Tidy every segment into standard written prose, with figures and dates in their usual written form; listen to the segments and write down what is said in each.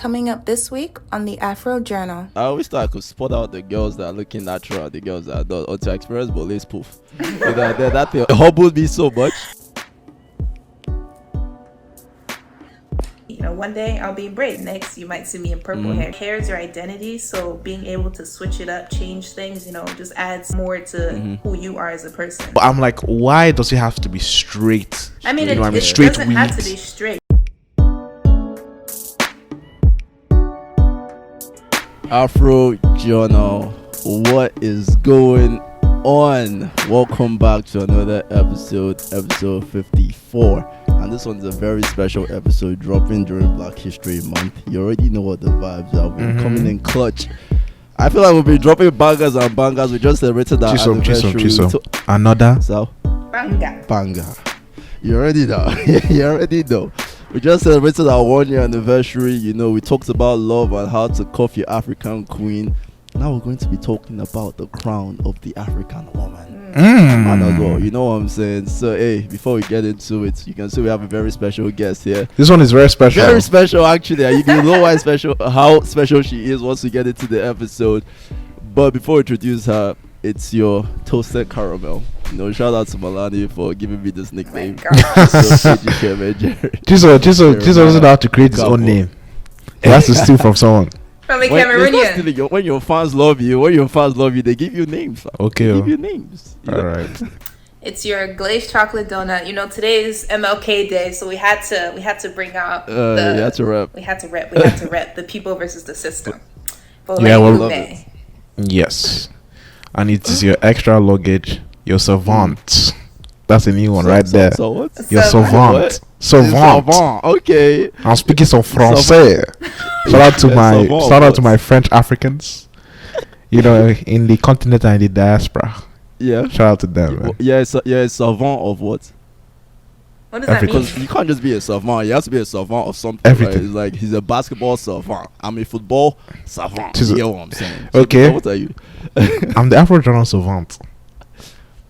Coming up this week on the Afro Journal. I always thought I could spot out the girls that are looking natural, the girls that don't, until I experience Bole's poof. that thing hobbled me so much. You know, one day I'll be in braid. Next, you might see me in purple hair. Hair is your identity, so being able to switch it up, change things, you know, just adds more to who you are as a person. But I'm like, why does it have to be straight? I mean, You know what I mean? it Straight doesn't have to weeds. be straight. Afro Journal, what is going on? Welcome back to another episode 54. And this one's a very special episode dropping during Black History Month. You already know what the vibes are. We're coming in clutch. I feel like we'll be dropping bangers and bangers. We just celebrated our anniversary. Chisom. Another So, Banga. banger. You already know. You already know. We just celebrated our 1 year anniversary. You know, we talked about love and how to cuff your African queen. Now we're going to be talking about the crown of the African woman. Man as well, you know what I'm saying? So, hey, before we get into it, you can see we have a very special guest here. This one is very special. Very special, actually. You can know why special, how special she is once we get into the episode. But before we introduce her, it's your toasted caramel. You know, shout out to Malani for giving me this nickname. Chisom doesn't have to create his own name. He has to steal from someone. From a When Cameroonian. when your fans love you, they give you names. Okay. They give you names. All right. It's your glazed chocolate donut. You know, today is MLK Day, so we had to bring out You had to rap. We had to rep the people versus the system. Yeah, well, love it. Yes. And it is your extra luggage, your savant. That's a new one right there. So what? Your Savant. savant. Savant. Okay. I'm speaking some Francais. Shout out to my French Africans. You know, in the continent and in the diaspora. Yeah. Shout out to them, man. Yeah, savant of what? What does that mean? Because you can't just be a savant. You have to be a savant of something. Everything. Right? It's like he's a basketball savant. I'm a football savant. Chisom. You know what I'm saying? Okay. So what are you? I'm the Afro Journal savant.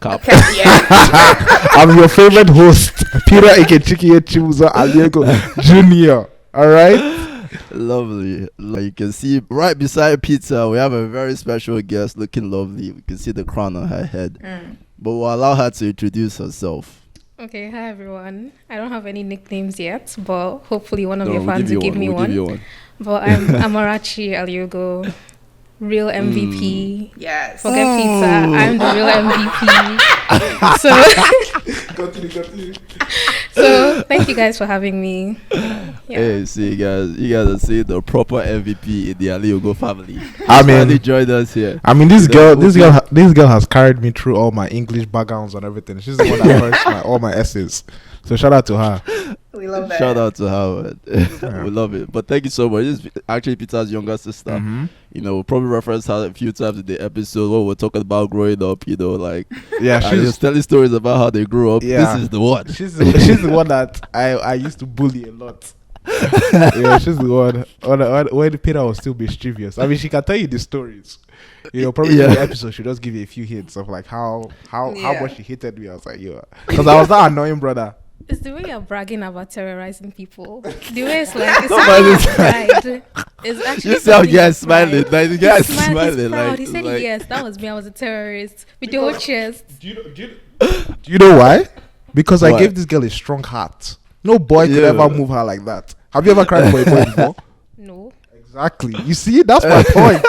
Cap. Okay, yeah. I'm your favorite host, Peter Ikechiki Chimuzo Aliogo Jr. All right? Lovely. Like you can see right beside Peter, we have a very special guest looking lovely. We can see the crown on her head. But we'll allow her to introduce herself. Okay, hi everyone. I don't have any nicknames yet, but hopefully one of your We'll fans will give me We'll one. give you one. But I'm Amarachi Aliogo, real MVP. Yes. Forget pizza, I'm the real MVP. So thank you guys for having me. Yeah. Hey, see you guys are seeing the proper MVP in the Aliogo family. I mean- they joined us here. I mean, this girl has carried me through all my English backgrounds and everything. She's the one that writes all my essays. So shout out to her. We love that. Shout out to her, man. We love it. But thank you so much. This is actually Peter's younger sister. You know, we'll probably reference her a few times in the episode when we're talking about growing up, you know, like Yeah, and just telling stories about how they grew up. Yeah. This is the one. she's the one that I used to bully a lot. Yeah, she's the one. When Peter was still mischievous. I mean, she can tell you the stories. You know, probably in the episode, she'll just give you a few hints of like how much she hated me. I was like, because I was that annoying brother. It's the way you're bragging about terrorizing people. The way it's like, it's Nobody's actually pride. It's actually You see how something guys with smiling. pride. Like the guys He smiled, smiling. he's proud. Like, He said like, yes, that was me. I was a terrorist. With the whole chest. Do you know why? Because I Why? gave this girl a strong heart. No boy could Yeah. ever move her like that. Have you ever cried for a boy before? No. Exactly. You see, that's my point.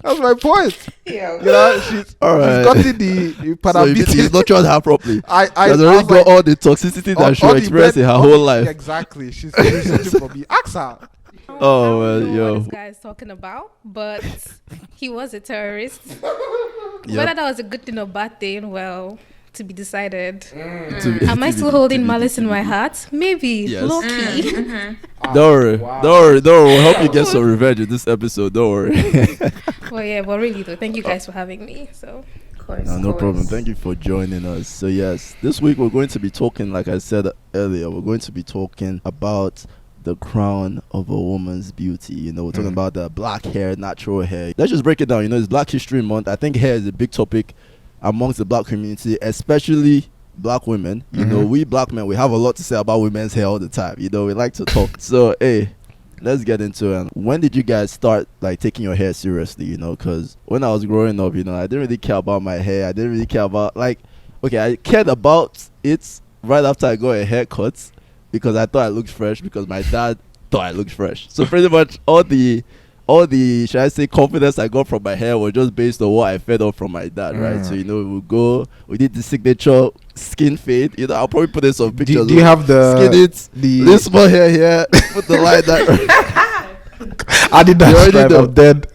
That's my point. Yeah. You know, she's Alright. gotten the so you parameter. nurtured her properly. I She has was already like, got all the toxicity that she all will the experience in her all whole the- life. Exactly. She's something for me. Ask her. Oh, I well, don't know yo. what this guy is talking about, but he was a terrorist. Yep. Whether that was a good thing or bad thing, well, to be decided. To- Am I to be- still holding to be- malice to in be- my heart? Maybe. Yes. Low key. Don't worry. Don't worry. We'll help you get some revenge in this episode. Don't worry. Well, yeah, but really though, thank you guys for having me. So, Of course. No problem. Thank you for joining us. So yes, this week we're going to be talking, like I said earlier, we're going to be talking about the crown of a woman's beauty. You know, we're talking about the black hair, natural hair. Let's just break it down. You know, it's Black History Month. I think hair is a big topic amongst the black community, especially black women. You know, we black men, we have a lot to say about women's hair all the time. You know, we like to talk. So, hey, let's get into it. When did you guys start like taking your hair seriously? You know, because when I was growing up, you know, I didn't really care about my hair. I didn't really care about like, okay, I cared about it right after I got a haircut because I thought I looked fresh because my dad thought I looked fresh. So pretty much all the should I say confidence I got from my hair was just based on what I fed off from my dad, right? So you know we did the signature skin fade. You know, I'll probably put in some pictures. Do you have the skin it? This small hair here. Put the line that. I did that already stripe. know. I'm dead.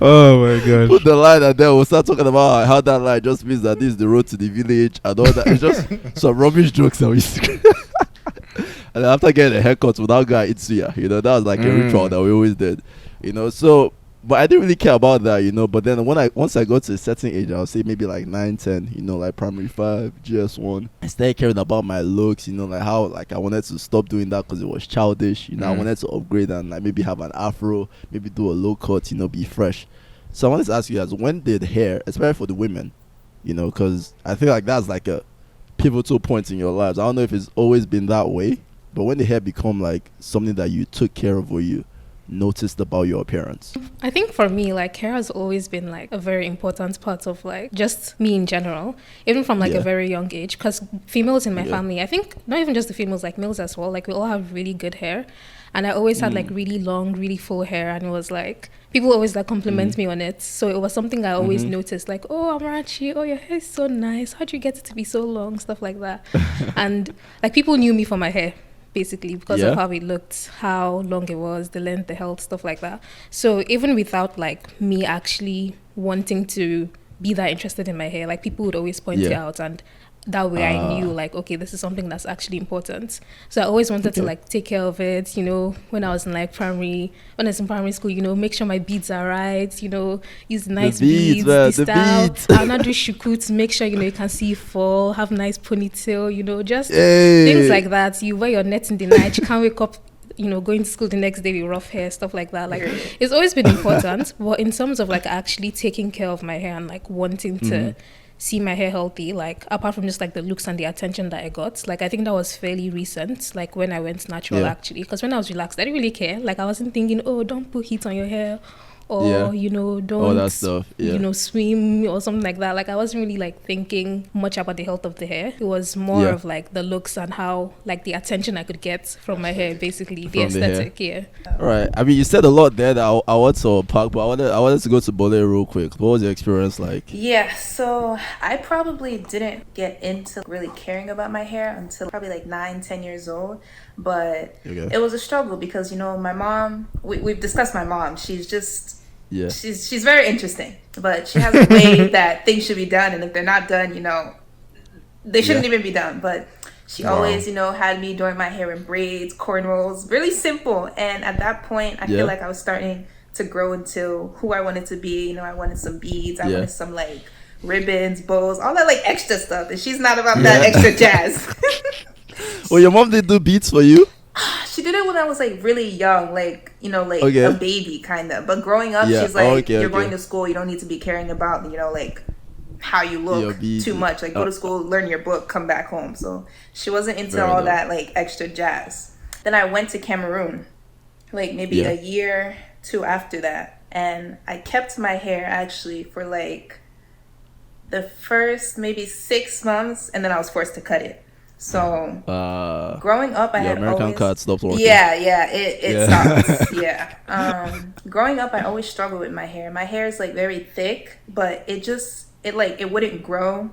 Oh my gosh. Put the line and then we'll start talking about how that line just means that this is the road to the village and all that. It's just some rubbish jokes that we see. And then after getting a haircut without going Itsuya, you know, that was like a ritual that we always did. You know, so but I didn't really care about that, you know. But then once I got to a certain age, I'll say maybe like 9, 10, you know, like primary 5, GS1, I started caring about my looks, you know, like how like I wanted to stop doing that because it was childish, you know. I wanted to upgrade and like maybe have an afro, maybe do a low cut, you know, be fresh. So I wanted to ask you guys, when did hair, especially for the women, you know, because I feel like that's like a pivotal point in your lives. I don't know if it's always been that way, but when the hair become like something that you took care of or you noticed about your appearance? I think for me, like, hair has always been like a very important part of like just me in general, even from like a very young age, because females in my family, I think not even just the females, like males as well, like we all have really good hair. And I always had like really long, really full hair, and it was like people always like compliment me on it. So it was something I always noticed, like, oh, Amarachi, oh, your hair is so nice. How'd you get it to be so long? Stuff like that. And like people knew me for my hair, basically, because of how it looked, how long it was, the length, the health, stuff like that. So even without like me actually wanting to be that interested in my hair, like people would always point it out, and that way I knew like, okay, this is something that's actually important. So I always wanted to like take care of it, you know, when I was in primary school, you know, make sure my beads are right, you know, use nice beads, the style. I'll not do shuku to make sure, you know, you can see fall, have nice ponytail, you know, just things like that. You wear your net in the night, you can't wake up, you know, going to school the next day with rough hair, stuff like that. Like it's always been important, but in terms of like actually taking care of my hair and like wanting to see my hair healthy, like apart from just like the looks and the attention that I got, like I think that was fairly recent, like when I went natural actually, because when I was relaxed I didn't really care. Like I wasn't thinking, oh, don't put heat on your hair, or you know, don't all that stuff, you know, swim or something like that. Like I wasn't really like thinking much about the health of the hair. It was more of like the looks and how like the attention I could get from my hair, basically the aesthetic. All right, I mean, you said a lot there that I want to unpack, but I wanted to go to Bole real quick. What was your experience like? Yeah, so I probably didn't get into really caring about my hair until probably like 9, 10 years old. But it was a struggle because, you know, my mom, we've discussed my mom. She's just, she's very interesting, but she has a way that things should be done. And if they're not done, you know, they shouldn't even be done. But she always, you know, had me doing my hair in braids, cornrows, really simple. And at that point, I feel like I was starting to grow into who I wanted to be. You know, I wanted some beads. I wanted some like ribbons, bows, all that like extra stuff. And she's not about that extra jazz. Well, your mom did do beats for you? She did it when I was like really young, like, you know, like a baby kind of. But growing up, she's like, you're going to school, you don't need to be caring about, you know, like how you look too much. Like go to school, learn your book, come back home. So she wasn't into all that like extra jazz. Then I went to Cameroon, like maybe a year, 2 after that. And I kept my hair actually for like the first maybe 6 months, and then I was forced to cut it. So growing up, I had American always cut stopped working. It stopped. Growing up, I always struggled with my hair. My hair is like very thick, but it wouldn't grow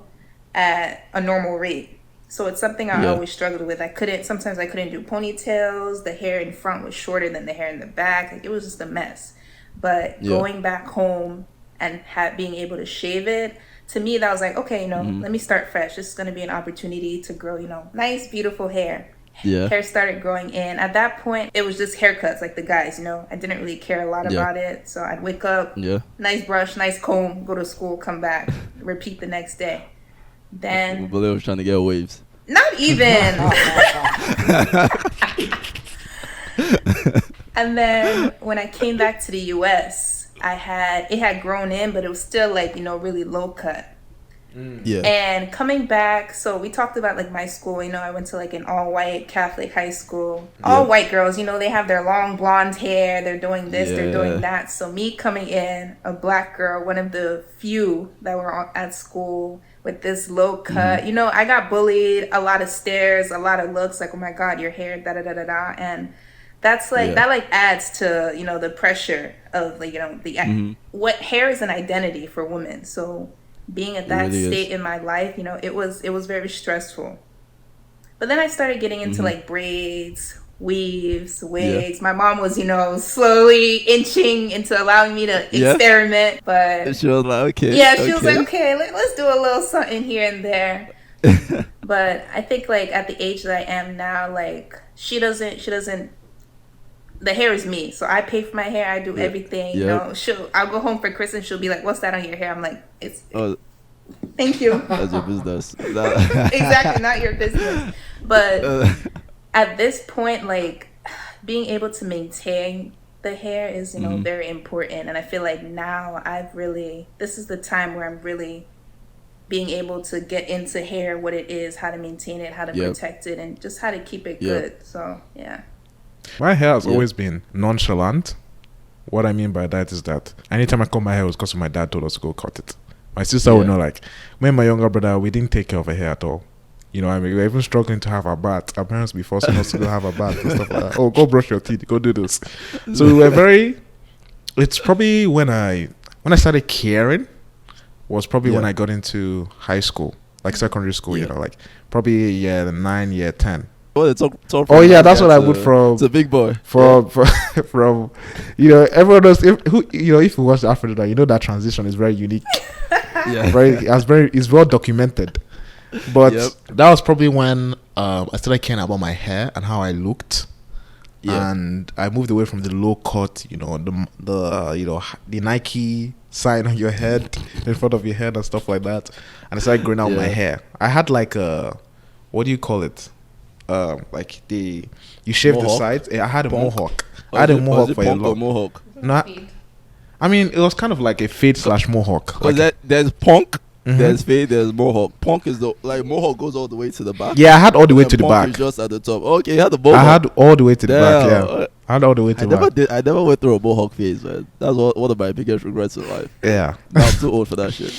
at a normal rate. So it's something I always struggled with. Sometimes I couldn't do ponytails. The hair in front was shorter than the hair in the back. Like it was just a mess. But going back home and being able to shave it, to me, that was like, okay, you know, let me start fresh. This is going to be an opportunity to grow, you know, nice, beautiful hair. Hair started growing in. At that point, it was just haircuts like the guys, you know. I didn't really care a lot about it. So I'd wake up, nice brush, nice comb, go to school, come back, repeat the next day. Then... But they was trying to get waves. Not even! And then when I came back to the U.S., it had grown in, but it was still like, you know, really low cut. Yeah. And coming back, so we talked about like my school. I went to like an all-white Catholic high school. All white girls, they have their long blonde hair. They're doing this, they're doing that. So me coming in, a black girl, one of the few that were at school with this low cut. I got bullied, a lot of stares, a lot of looks like, oh my God, your hair, da da da da da. And that's like that like adds to the pressure of like what hair is an identity for women. So being at that state in my life, it was very stressful. But then I started getting into like braids, weaves, wigs. My mom was, slowly inching into allowing me to experiment. But she was like, okay. Yeah, she was like, okay, let's do a little something here and there. But I think like at the age that I am now, like she doesn't. The hair is me, so I pay for my hair. I do everything. I'll go home for Christmas. She'll be like, "What's that on your hair?" I'm like, "It's." Thank you. That's your business. Exactly, not your business. But at this point, like being able to maintain the hair is, very important. And I feel like now this is the time where I'm really being able to get into hair, what it is, how to maintain it, how to protect it, and just how to keep it good. So yeah. My hair has always been nonchalant. What I mean by that is that anytime I cut my hair, it was because my dad told us to go cut it. My sister would know, like, me and my younger brother, we didn't take care of our hair at all. We were even struggling to have a bath. Our parents be forcing us to go have a bath and stuff like that. Oh, go brush your teeth, go do this. So we were it's probably when I started caring was probably when I got into high school, like secondary school, like probably year 9, year 10. Oh, that's what I would from. It's a big boy. From everyone knows if you watch the Afro, that transition is very unique. It's well documented. But that was probably when I started caring about my hair and how I looked. And I moved away from the low cut, the Nike sign on your head, in front of your head and stuff like that. And I started growing out my hair. I had like what do you call it? Like you shave the sides. I had a mohawk. I had a mohawk for a long. Mohawk? No, I mean it was kind of like a fade / mohawk. There's punk, there's fade, there's mohawk. Punk is mohawk goes all the way to the back. Yeah, I had all the way to the back. Punk is just at the top. Okay, you had the mohawk. I had all the way to the back. Yeah, I had all the way to the back. I never went through a mohawk phase, man. That's one of my biggest regrets in life. Yeah, now I'm too old for that shit.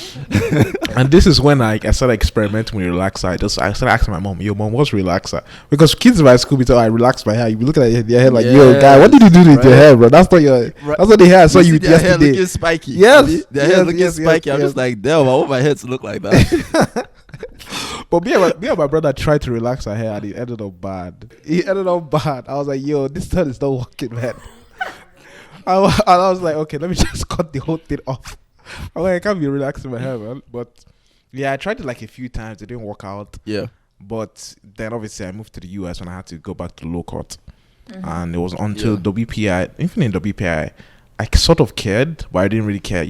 And this is when I started experimenting with relaxer. I started asking my mom, "Yo, mom, what's relaxer?" Because kids in my school be telling I relax my hair. You be looking at their hair like, "Yo, guy, what did you do with your hair, bro? That's not your. That's not the hair I saw you yesterday." Hair looking spiky. Yes, their hair looking spiky. I'm just like, damn, I want my hair to look like that. But me and my brother tried to relax our hair and it ended up bad. I was like, yo, this turn is not working, man. I was like, okay, let me just cut the whole thing off. I'm like, I can't be relaxing my hair, man. But yeah, I tried it like a few times. It didn't work out. Yeah. But then obviously I moved to the US when I had to go back to low cut. And it was until WPI, even in WPI, I sort of cared, but I didn't really care. At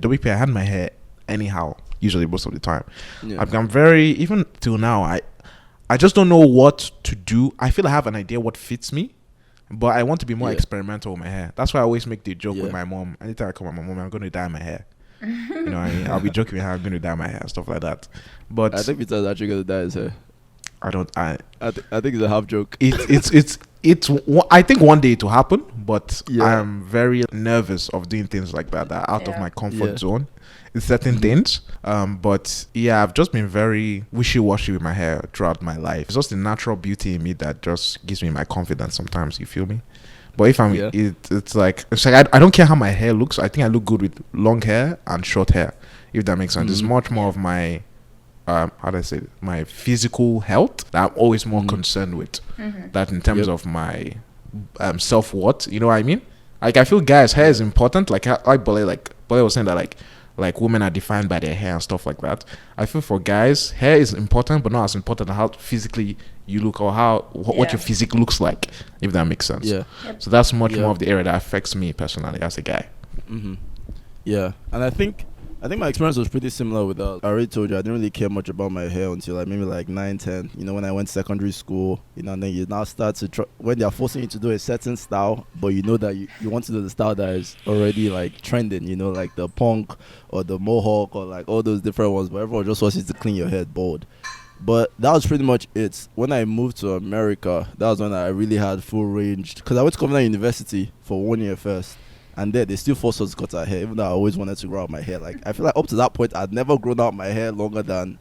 WPI, I had my hair anyhow. Usually most of the time. I'm very, even till now, I just don't know what to do. I feel I have an idea what fits me, but I want to be more experimental with my hair. That's why I always make the joke with my mom. Anytime I call my mom, I'm going to dye my hair. You know what I mean? I'll be joking with her, I'm going to dye my hair, stuff like that. But I think Peter's actually going to dye his hair. I think it's a half joke. I think one day it will happen, but I'm very nervous of doing things like that are out of my comfort zone. It's certain things. But yeah, I've just been very wishy-washy with my hair throughout my life. It's just the natural beauty in me that just gives me my confidence sometimes, you feel me? But if I'm it's like I don't care how my hair looks. I think I look good with long hair and short hair, if that makes sense. It's much more of my how do I say it? My physical health that I'm always more concerned with. That in terms of my self-worth, you know what I mean? Like I feel guys' hair is important. Like Bole was saying that like women are defined by their hair and stuff like that. I feel for guys, hair is important, but not as important as how physically you look or what your physique looks like, if that makes sense. Yeah. So that's much more of the area that affects me personally as a guy. Yeah, and I think I think my experience was pretty similar with that. I already told you I didn't really care much about my hair until like maybe like 9, 10. You know, when I went to secondary school, you know, and then you now start to try, when they're forcing you to do a certain style, but you know that you want to do the style that is already like trending, you know, like the punk or the mohawk or like all those different ones, but everyone just wants you to clean your head bald. But that was pretty much it. When I moved to America, that was when I really had full range, because I went to Covenant University for 1 year first. And then they still forced us to cut our hair, even though I always wanted to grow out my hair. Like, I feel like up to that point, I'd never grown out my hair longer than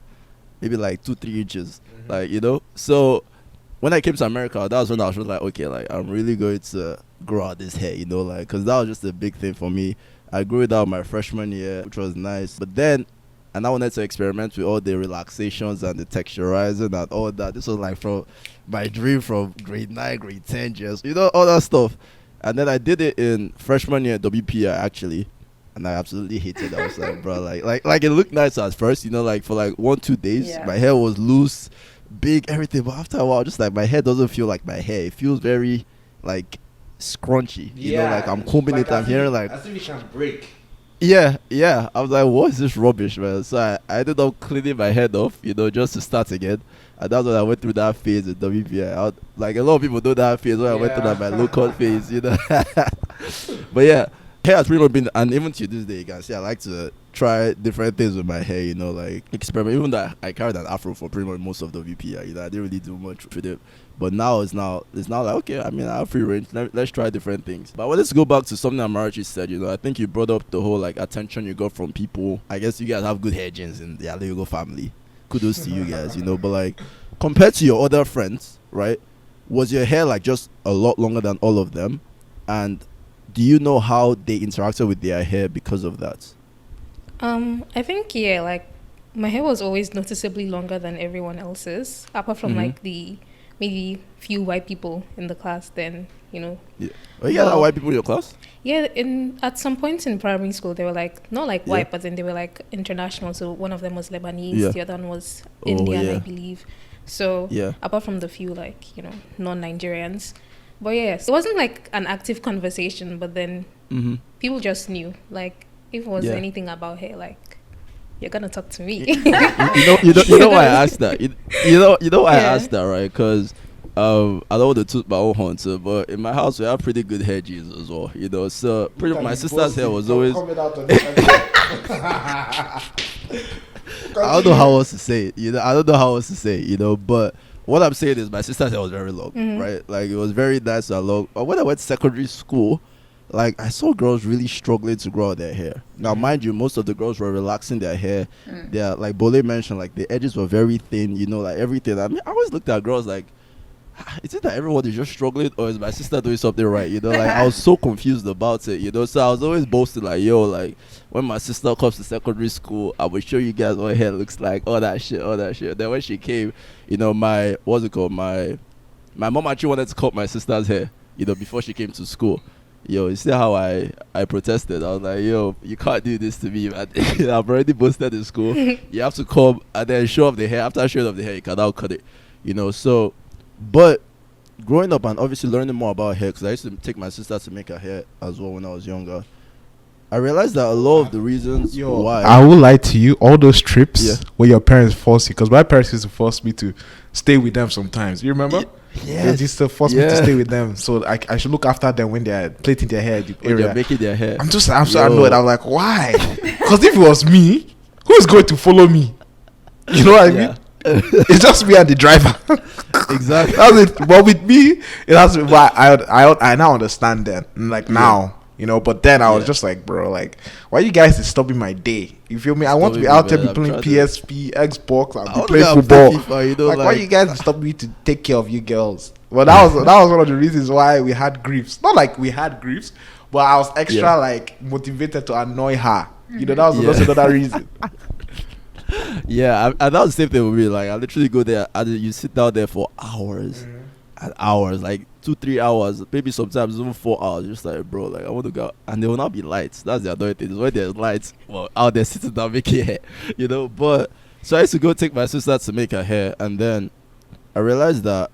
maybe like 2-3 inches. Like, you know? So when I came to America, that was when I was just like, okay, like, I'm really going to grow out this hair, you know? Like, because that was just a big thing for me. I grew it out my freshman year, which was nice. But then, and I wanted to experiment with all the relaxations and the texturizing and all that. This was like from my dream from grade 9, grade 10, just, you know, all that stuff. And then I did it in freshman year at WPI actually, and I absolutely hated it. I was like, bro, like it looked nice at first, you know, like for like 1-2 days, my hair was loose, big, everything. But after a while, just like my hair doesn't feel like my hair. It feels very like scrunchy, you know, like I'm combing like it. I'm hearing like as if it can break. Yeah. I was like, what is this rubbish, man? So I ended up cleaning my head off, you know, just to start again. And that's when I went through that phase in WPI. Like a lot of people know that phase when I went through that my low-cut phase, you know. But yeah, hair has pretty much been, and even to this day, you can see I like to try different things with my hair, you know, like experiment. Even though I carried an afro for pretty much most of WPI, you know, I didn't really do much with it. But now it's now like, okay, I mean, I have free range. Let's try different things. But I wanted to go back to something Amarachi said, you know. I think you brought up the whole like attention you got from people. I guess you guys have good hair genes in the Aliogo family. Kudos to you guys, you know. But like, compared to your other friends, right, was your hair like just a lot longer than all of them? And do you know how they interacted with their hair because of that? I think, yeah, like my hair was always noticeably longer than everyone else's, apart from like the maybe few white people in the class then, you know. Yeah. Oh, you had white people in your class? Yeah, at some point in primary school, they were like, not like white, but then they were like international. So one of them was Lebanese, the other one was Indian, I believe. So apart from the few like, you know, non-Nigerians. But yes, it wasn't like an active conversation, but then people just knew. Like, if it was anything about hair, like, you're gonna talk to me. you know why I asked that? You know why I asked that, right? Because I don't want to toot my own horn, so, but in my house we have pretty good hair genes as well, you know. So pretty much my sister's hair was always. I don't know how else to say it, you know. I don't know how else to say it, you know. But what I'm saying is my sister's hair was very long, right? Like, it was very nice and long. But when I went to secondary school, like, I saw girls really struggling to grow out their hair. Now, mind you, most of the girls were relaxing their hair. They're, like Bole mentioned, like, the edges were very thin, you know, like, everything. I mean, I always looked at girls like, is it that everyone is just struggling, or is my sister doing something right? You know, like, I was so confused about it, you know. So I was always boasting, like, yo, like, when my sister comes to secondary school, I will show you guys what hair looks like, all that shit. Then when she came, you know, my mom actually wanted to cut my sister's hair, you know, before she came to school. Yo, you see how I protested? I was like, yo, you can't do this to me, man. I've already boasted in school. You have to come and then show off the hair. After showing off the hair, you can now cut it, you know. So, but growing up and obviously learning more about hair, because I used to take my sister to make her hair as well when I was younger, I realized that a lot of the reasons why... I will lie to you, all those trips where your parents force you, because my parents used to force me to stay with them sometimes. You remember? They used to force me to stay with them, so I should look after them when they're plaiting their hair. They're making their hair. I'm so annoyed. I'm like, why? Because if it was me, who is going to follow me? You know what I mean? It's just me and the driver. Exactly. That's it. But with me, it has to be why I now understand that. Like now, you know. But then I was just like, bro, like, why you guys disturbing my day? You feel me? I want to be out there, be playing PSP, Xbox, and be playing football. FIFA, you know, like, why you guys stop me to take care of you girls? Well, that was one of the reasons why we had griefs. Not like we had griefs, but I was extra like motivated to annoy her. You know, that was another reason. Yeah, and that was the same thing with me. Like, I literally go there and you sit down there for hours and hours, like 2-3 hours, maybe sometimes even 4 hours. Just like, bro, like, I want to go, and there will not be lights. That's the annoying thing. When there's lights, well, out there sitting down making hair, you know. But so I used to go take my sister to make her hair, and then I realized that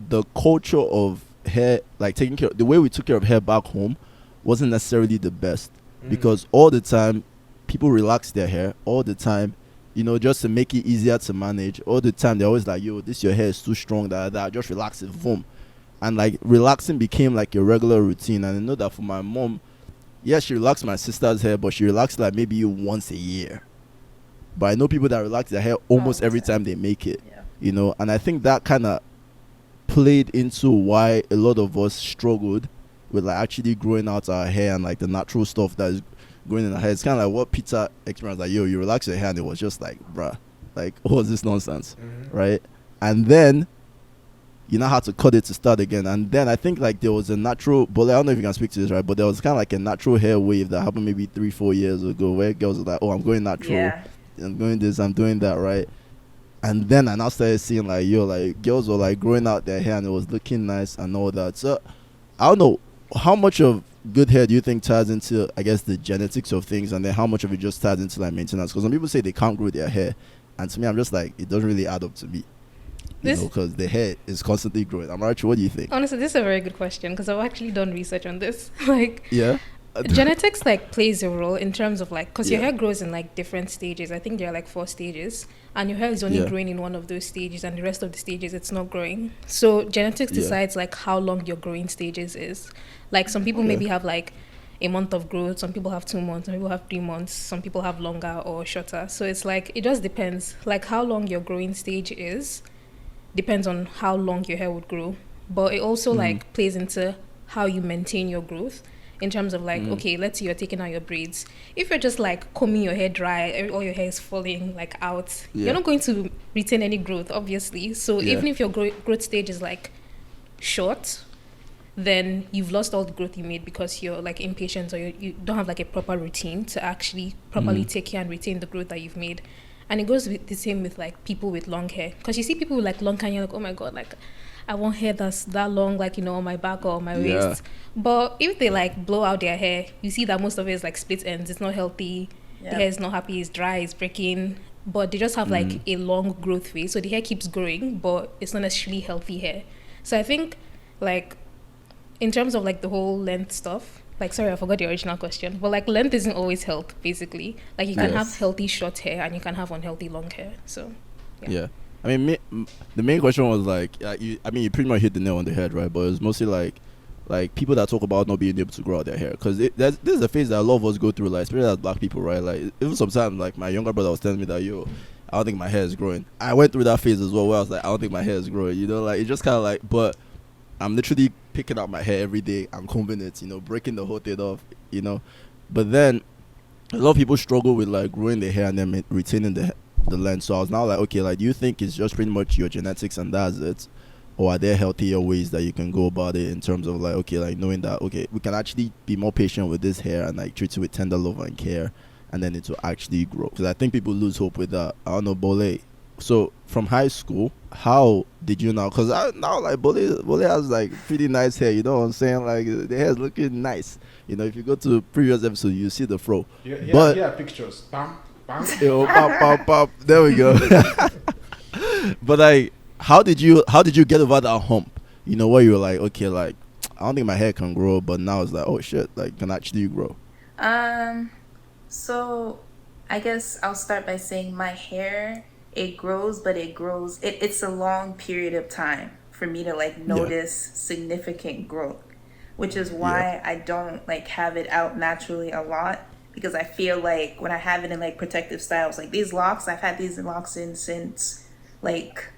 the culture of hair, like taking care, the way we took care of hair back home, wasn't necessarily the best, because all the time people relax their hair all the time, just to make it easier to manage. All the time they're always like, yo, this your hair is too strong, that just relax it, boom. And like relaxing became like a regular routine. And I know that for my mom, yeah, she relaxed my sister's hair, but she relaxed like maybe once a year. But I know people that relax their hair almost every time they make it. And I think that kind of played into why a lot of us struggled with like actually growing out our hair and like the natural stuff that is growing in our hair. It's kind of like what Peter experienced, like, yo, you relax your hair, and it was just like, bruh, like, what was this nonsense, right? And then you know how to cut it to start again. And then I think like there was a natural, but I don't know if you can speak to this, right? But there was kind of like a natural hair wave that happened maybe 3-4 years ago, where girls were like, oh, I'm going natural, I'm going this, I'm doing that, right? And then I now started seeing like, yo, like girls were like growing out their hair and it was looking nice and all that. So I don't know, how much of good hair do you think ties into, I guess, the genetics of things, and then how much of it just ties into like maintenance? Because some people say they can't grow their hair, and to me, I'm just like, it doesn't really add up to me, because the hair is constantly growing. Amarachi, what do you think? Honestly, this is a very good question, because I've actually done research on this. Like, yeah, genetics like plays a role in terms of like, because your hair grows in like different stages. I think there are like 4 stages, and your hair is only growing in one of those stages, and the rest of the stages it's not growing. So genetics decides like how long your growing stages is. Like some people maybe have like a month of growth, some people have 2 months, some people have 3 months, some people have longer or shorter. So it's like, it just depends. Like how long your growing stage is depends on how long your hair would grow. But it also like plays into how you maintain your growth. In terms of like, okay, let's say you're taking out your braids. If you're just like combing your hair dry, all your hair is falling like out, you're not going to retain any growth, obviously. So even if your growth stage is like short, then you've lost all the growth you made because you're like impatient, or you don't have like a proper routine to actually properly take care and retain the growth that you've made. And it goes with the same with like people with long hair, because you see people with like long hair and you're like, oh my god, like I want hair that's that long, like, on my back or on my waist. But if they like blow out their hair, you see that most of it is like split ends. It's not healthy. The hair is not happy. It's dry. It's breaking. But they just have like a long growth phase, so the hair keeps growing, but it's not necessarily healthy hair. So I think like in terms of like the whole length stuff, like, sorry, I forgot the original question, but like length isn't always health, basically. Like you can have healthy short hair and you can have unhealthy long hair. So I mean, the main question was like, you pretty much hit the nail on the head, right? But it was mostly like people that talk about not being able to grow out their hair, because this is a phase that a lot of us go through, like especially as black people, right? Like even sometimes, like my younger brother was telling me that, yo, I don't think my hair is growing. I went through that phase as well, where I was like, I don't think my hair is growing, like it's just kind of like, but I'm literally picking out my hair every day and combing it, breaking the whole thing off, but then a lot of people struggle with like growing their hair and then retaining the length. So I was now like, okay, like, do you think it's just pretty much your genetics and that's it, or are there healthier ways that you can go about it in terms of like, okay, like knowing that, okay, we can actually be more patient with this hair and like treat it with tender love and care, and then it will actually grow? Because I think people lose hope with that. I don't know, Bole. So from high school, how did you now? Because now like Bole has like pretty nice hair. You know what I'm saying? Like the hair is looking nice. If you go to previous episode, you see the fro. But pictures. Bam, bam. Pop, pop, pop. There we go. But like, how did you get over that hump? Where you were like, okay, like I don't think my hair can grow, but now it's like, oh shit, like can actually grow. So I guess I'll start by saying my hair, it grows, but it's a long period of time for me to like notice significant growth, which is why I don't like have it out naturally a lot, because I feel like when I have it in like protective styles, like these locks, I've had these locks in since like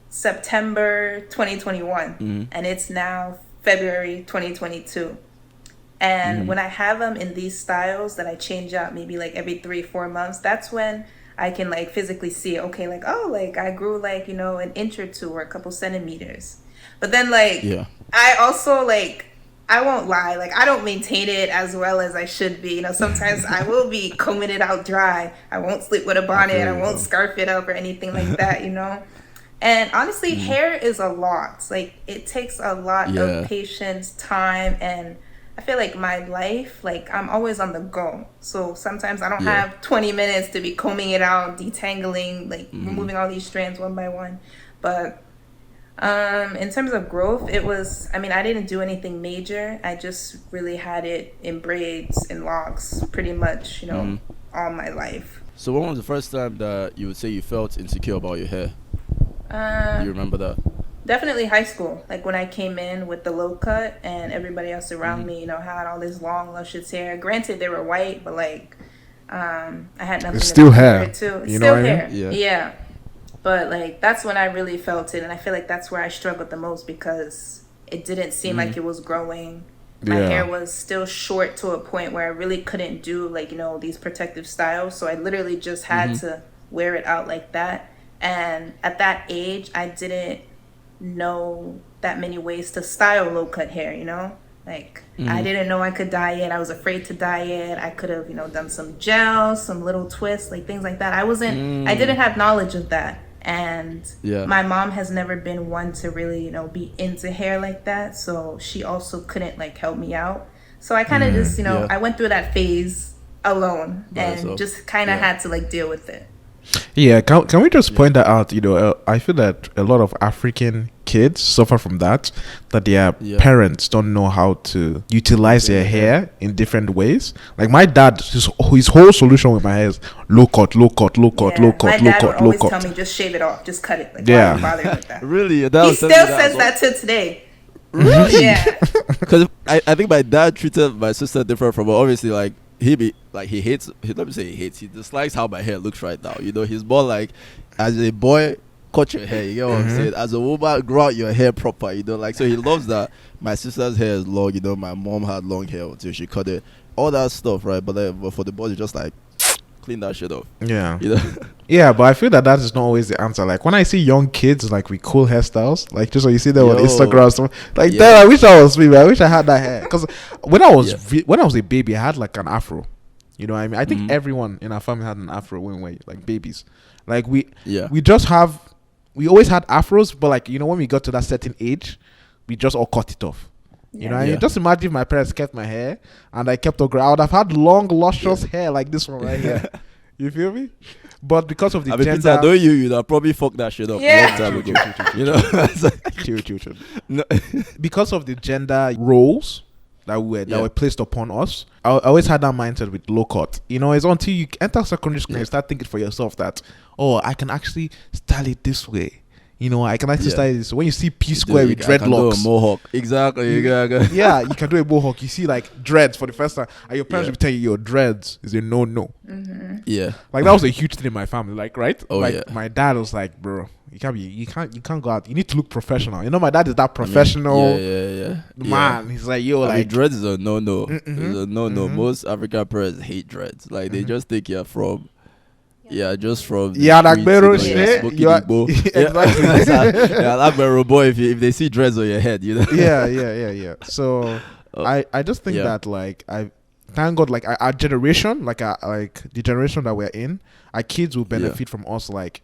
September 2021 and it's now February 2022. And when I have them in these styles that I change out maybe like every 3-4 months, that's when I can like physically see, okay, like, oh, like I grew like, an inch or 2 or a couple centimeters. But then like, I also like, I won't lie, like I don't maintain it as well as I should be. Sometimes I will be combing it out dry. I won't sleep with a bonnet. I won't scarf it up or anything like that, And honestly, hair is a lot. Like it takes a lot of patience, time, and I feel like my life, like I'm always on the go. So sometimes I don't have 20 minutes to be combing it out, detangling, like removing all these strands one by one. But in terms of growth, it was, I didn't do anything major. I just really had it in braids and locks pretty much, all my life. So when was the first time that you would say you felt insecure about your hair? Do you remember that? Definitely high school. Like when I came in with the low cut and everybody else around me, had all this long, luscious hair. Granted, they were white, but like, I had nothing. It's still hair. Too. It's you still know what hair. I mean? Yeah. But like, that's when I really felt it. And I feel like that's where I struggled the most because it didn't seem like it was growing. My hair was still short to a point where I really couldn't do like, these protective styles. So I literally just had to wear it out like that. And at that age, I didn't know that many ways to style low cut hair, like I didn't know I could dye it. I was afraid to dye it. I could have done some gels, some little twists, like things like that. I didn't have knowledge of that. And my mom has never been one to really be into hair like that, so she also couldn't like help me out. So I kind of just I went through that phase alone and just kind of had to like deal with it. Yeah, can we just point that out? I feel that a lot of African kids suffer from that their parents don't know how to utilize their hair in different ways. Like my dad, his whole solution with my hair is low cut. My dad would always tell me, just shave it off, just cut it. Like, why are you bothering with that? Really? He still says that to today. Really? Yeah. Because I think my dad treated my sister different from her. Obviously, like he dislikes how my hair looks right now. He's more like, as a boy, cut your hair. You get what I'm saying? As a woman, grow out your hair proper. So he loves that. My sister's hair is long. My mom had long hair until she cut it. All that stuff, right? But for the boys, it's just like clean that shit off. Yeah. Yeah, but I feel that is not always the answer. Like when I see young kids like with cool hairstyles, like just when you see them on Instagram, stuff like that. I wish I was me. I wish I had that hair. Because when I was a baby, I had like an afro. You know what I mean? I think everyone in our family had an afro when we were like babies. Like we always had afros, but like when we got to that certain age, we just all cut it off. You know what I mean? Just imagine if my parents kept my hair and I kept it. I would have had long, luscious hair like this one right here. You feel me? But because of the gender, Peter, I know you'd have probably fucked that shit up a long time ago. No. Because of the gender roles that were placed upon us, I always had that mindset with low cut. It's until you enter secondary school and you start thinking for yourself that, I can actually style it this way. I can actually style this. When you see P Square with dreadlocks, can do a mohawk. Exactly. You can do a mohawk. You see like dreads for the first time, and your parents will tell you your dreads is a no. Yeah, like that was a huge thing in my family. Like, right? Oh, my dad was like, bro, you can't go out. You need to look professional. My dad is that professional man. He's like, like dreads is a no. It's a no. Most African parents hate dreads. Like they just think you're from. Yeah, just from Agbero shit. Exactly. Agbero boy. If they see dreads on your head, Yeah. So I just think that like I thank God like our generation, like the generation that we're in, our kids will benefit from us like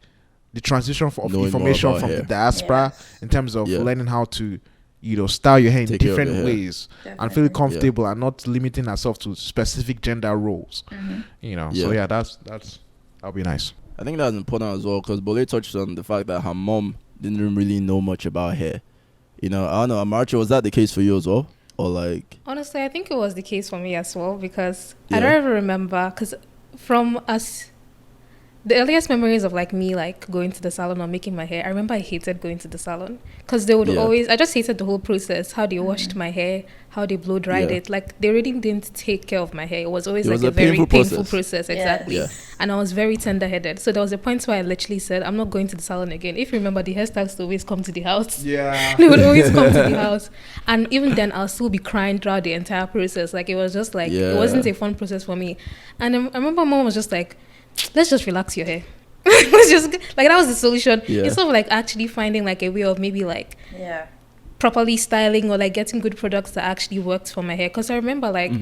the transition of information from the diaspora in terms of learning how to style your hair in different ways and feel comfortable and not limiting ourselves to specific gender roles. So that's. That'll be nice. I think that's important as well because Bole touched on the fact that her mom didn't really know much about hair. I don't know, Amarachi, was that the case for you as well? Or like... Honestly, I think it was the case for me as well because I don't ever remember because from us... The earliest memories of like me like going to the salon or making my hair, I remember I hated going to the salon because they would always, I just hated the whole process, how they washed my hair, how they blow dried it. Like they really didn't take care of my hair. It was always a very painful process. Exactly. Yeah. And I was very tender headed. So there was a point where I literally said, I'm not going to the salon again. If you remember, the hairstylists always come to the house. Yeah. They would always come to the house. And even then I'll still be crying throughout the entire process. Like it was just like, it wasn't a fun process for me. And I remember mom was just like, let's just relax your hair. Let's just like that was the solution. Instead of like actually finding like a way of maybe like properly styling or like getting good products that actually worked for my hair. Because I remember like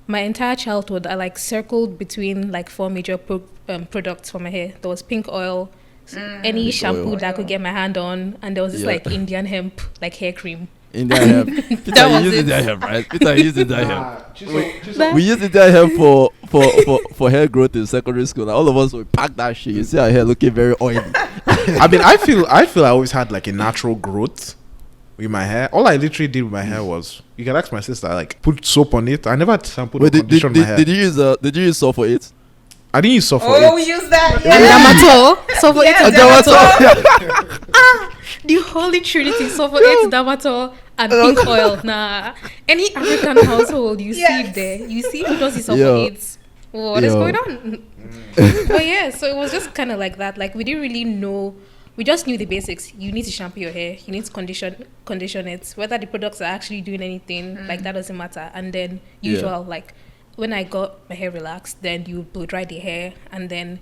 my entire childhood I like circled between like 4 major products for my hair. There was pink oil, any shampoo that I could get my hand on, and there was this like Indian hemp like hair cream. Indian hemp. Peter, you used Indian hemp, right? Peter used Indian hemp. We used Indian hemp for hair growth in secondary school. Like, all of us would pack that shit. You see our hair looking very oily. I mean, I feel I always had like a natural growth with my hair. All I literally did with my hair was, you can ask my sister, like put soap on it. I never had shampoo or conditioner on my hair. Did you use soap for it? I didn't use sulfur. Oh, we use that. And Damatol. Sulfur 8 Yeah, is Damatol. Damatol. The holy trinity. Sulfur 8, Damatol, and pink oil. Nah. Any African household, you see Yes. it there. You see who does the sulfur Yo. 8s. What is Yo. going on? But yeah, so it was just kind of like that. Like, we didn't really know. We just knew the basics. You need to shampoo your hair. You need to condition it. Whether the products are actually doing anything, like, that doesn't matter. And then usual, like, when I got my hair relaxed, then you blow dry the hair, and then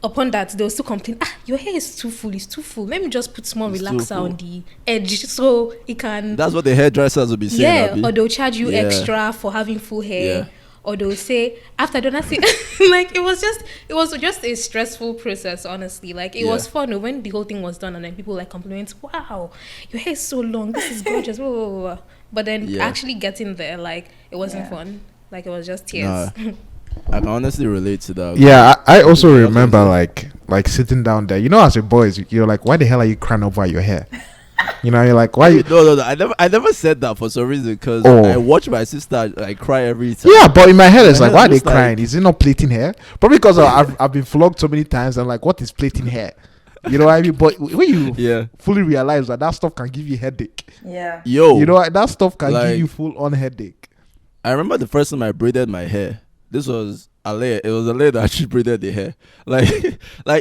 upon that they'll still complain, your hair is too full, it's too full. Let me just put small relaxer on the edge so it can. That's what the hairdressers will be saying. Yeah, Abby. or they'll charge you extra for having full hair. Or they'll say after donating, like it was just a stressful process, honestly. Like it was fun when the whole thing was done, and then people like compliment, wow, your hair is so long, this is gorgeous, blah, blah, blah. But then actually getting there, like it wasn't fun. Like it was just tears. Nah, I can honestly relate to that. Yeah, I also remember like sitting down there. You know, as a boy, you're like, why the hell are you crying over your hair? You know, you're like, why? No. I never said that for some reason because I watch my sister like cry every time. Yeah, but in my head, it's like, why are they just crying? Is it not plaiting hair? Probably because I've been flogged so many times. I'm like, what is plaiting hair? You know what I mean? But when you fully realize that stuff can give you headache. Yeah. Yo, You know, that stuff can give you full on headache. I remember the first time I braided my hair. This was Aliogo. It was Aliogo that actually braided the hair. Like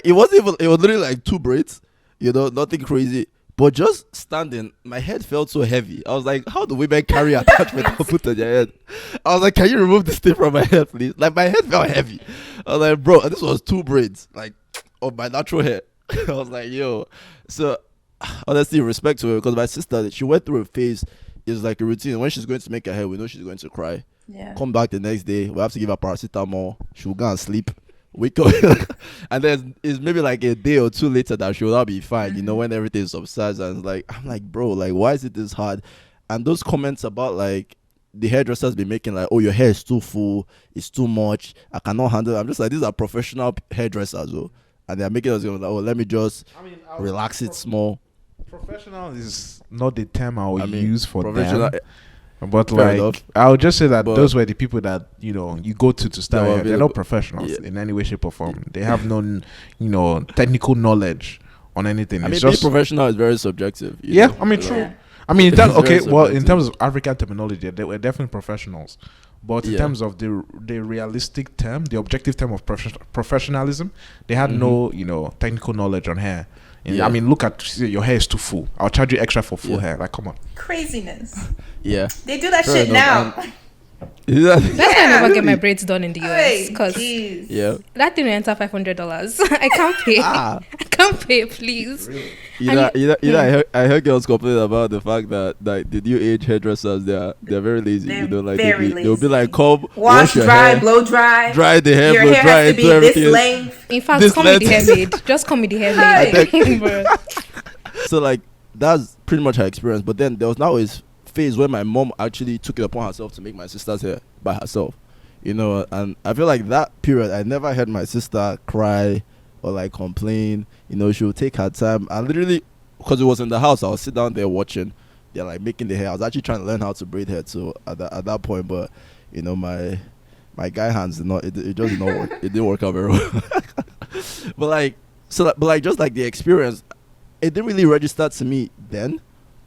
it wasn't even. It was literally like 2 braids. You know, nothing crazy. But just standing, my head felt so heavy. I was like, how do women carry attachment to put on their head? I was like, can you remove this thing from my head, please? Like, my head felt heavy. I was like, bro, and this was 2 braids, like, of my natural hair. I was like, yo. So, honestly, respect to her, because my sister, she went through a phase. It's like a routine. When she's going to make her hair, we know she's going to cry. Yeah. Come back the next day, we have to give her paracetamol. She'll go and sleep. Wake up, and then it's maybe like a day or 2 later that she'll not be fine. You know, when everything subsides, and I'm like, bro, like, why is it this hard? And those comments about like the hairdressers be making, like, oh, your hair is too full, it's too much, I cannot handle it. I'm just like, these are professional hairdressers, though, and they're making us go like, oh, let me just relax it small. Professional is not the term I would use for them. But Fair enough. I would just say that those were the people that you go to start here. They're not professionals in any way, shape, or form. They have no technical knowledge on anything. I mean, being professional is very subjective. I mean, true. Yeah. I mean, It's in terms of African terminology, they were definitely professionals. But in terms of the realistic term, the objective term of professionalism, they had no technical knowledge on hair. I mean, look at your hair is too full. I'll charge you extra for full hair. Like, come on. Craziness. Yeah. They do that Fair shit enough. now. That's why I never get my braids done in the US, because Jeez. that thing will enter $500. I can't pay. I can't pay, please. I heard girls complain about the fact that like the new age hairdressers, they're very lazy. They're Like very they'll be like, come wash, your dry, hair, blow dry. dry the hair, Your blow hair dry has to it, be do this everything. length. In fact, This call me the hair length. maid. Just call me the hair maid. Bro. So like that's pretty much her experience. But then there was now this phase where my mom actually took it upon herself to make my sister's hair by herself. And I feel like that period, I never heard my sister cry or like complain. She would take her time, and literally, because it was in the house, I would sit down there watching. They're like making the hair. I was actually trying to learn how to braid hair too at that point, but my guy hands did not. It just did not work. It didn't work out very well. but just like the experience, it didn't really register to me then.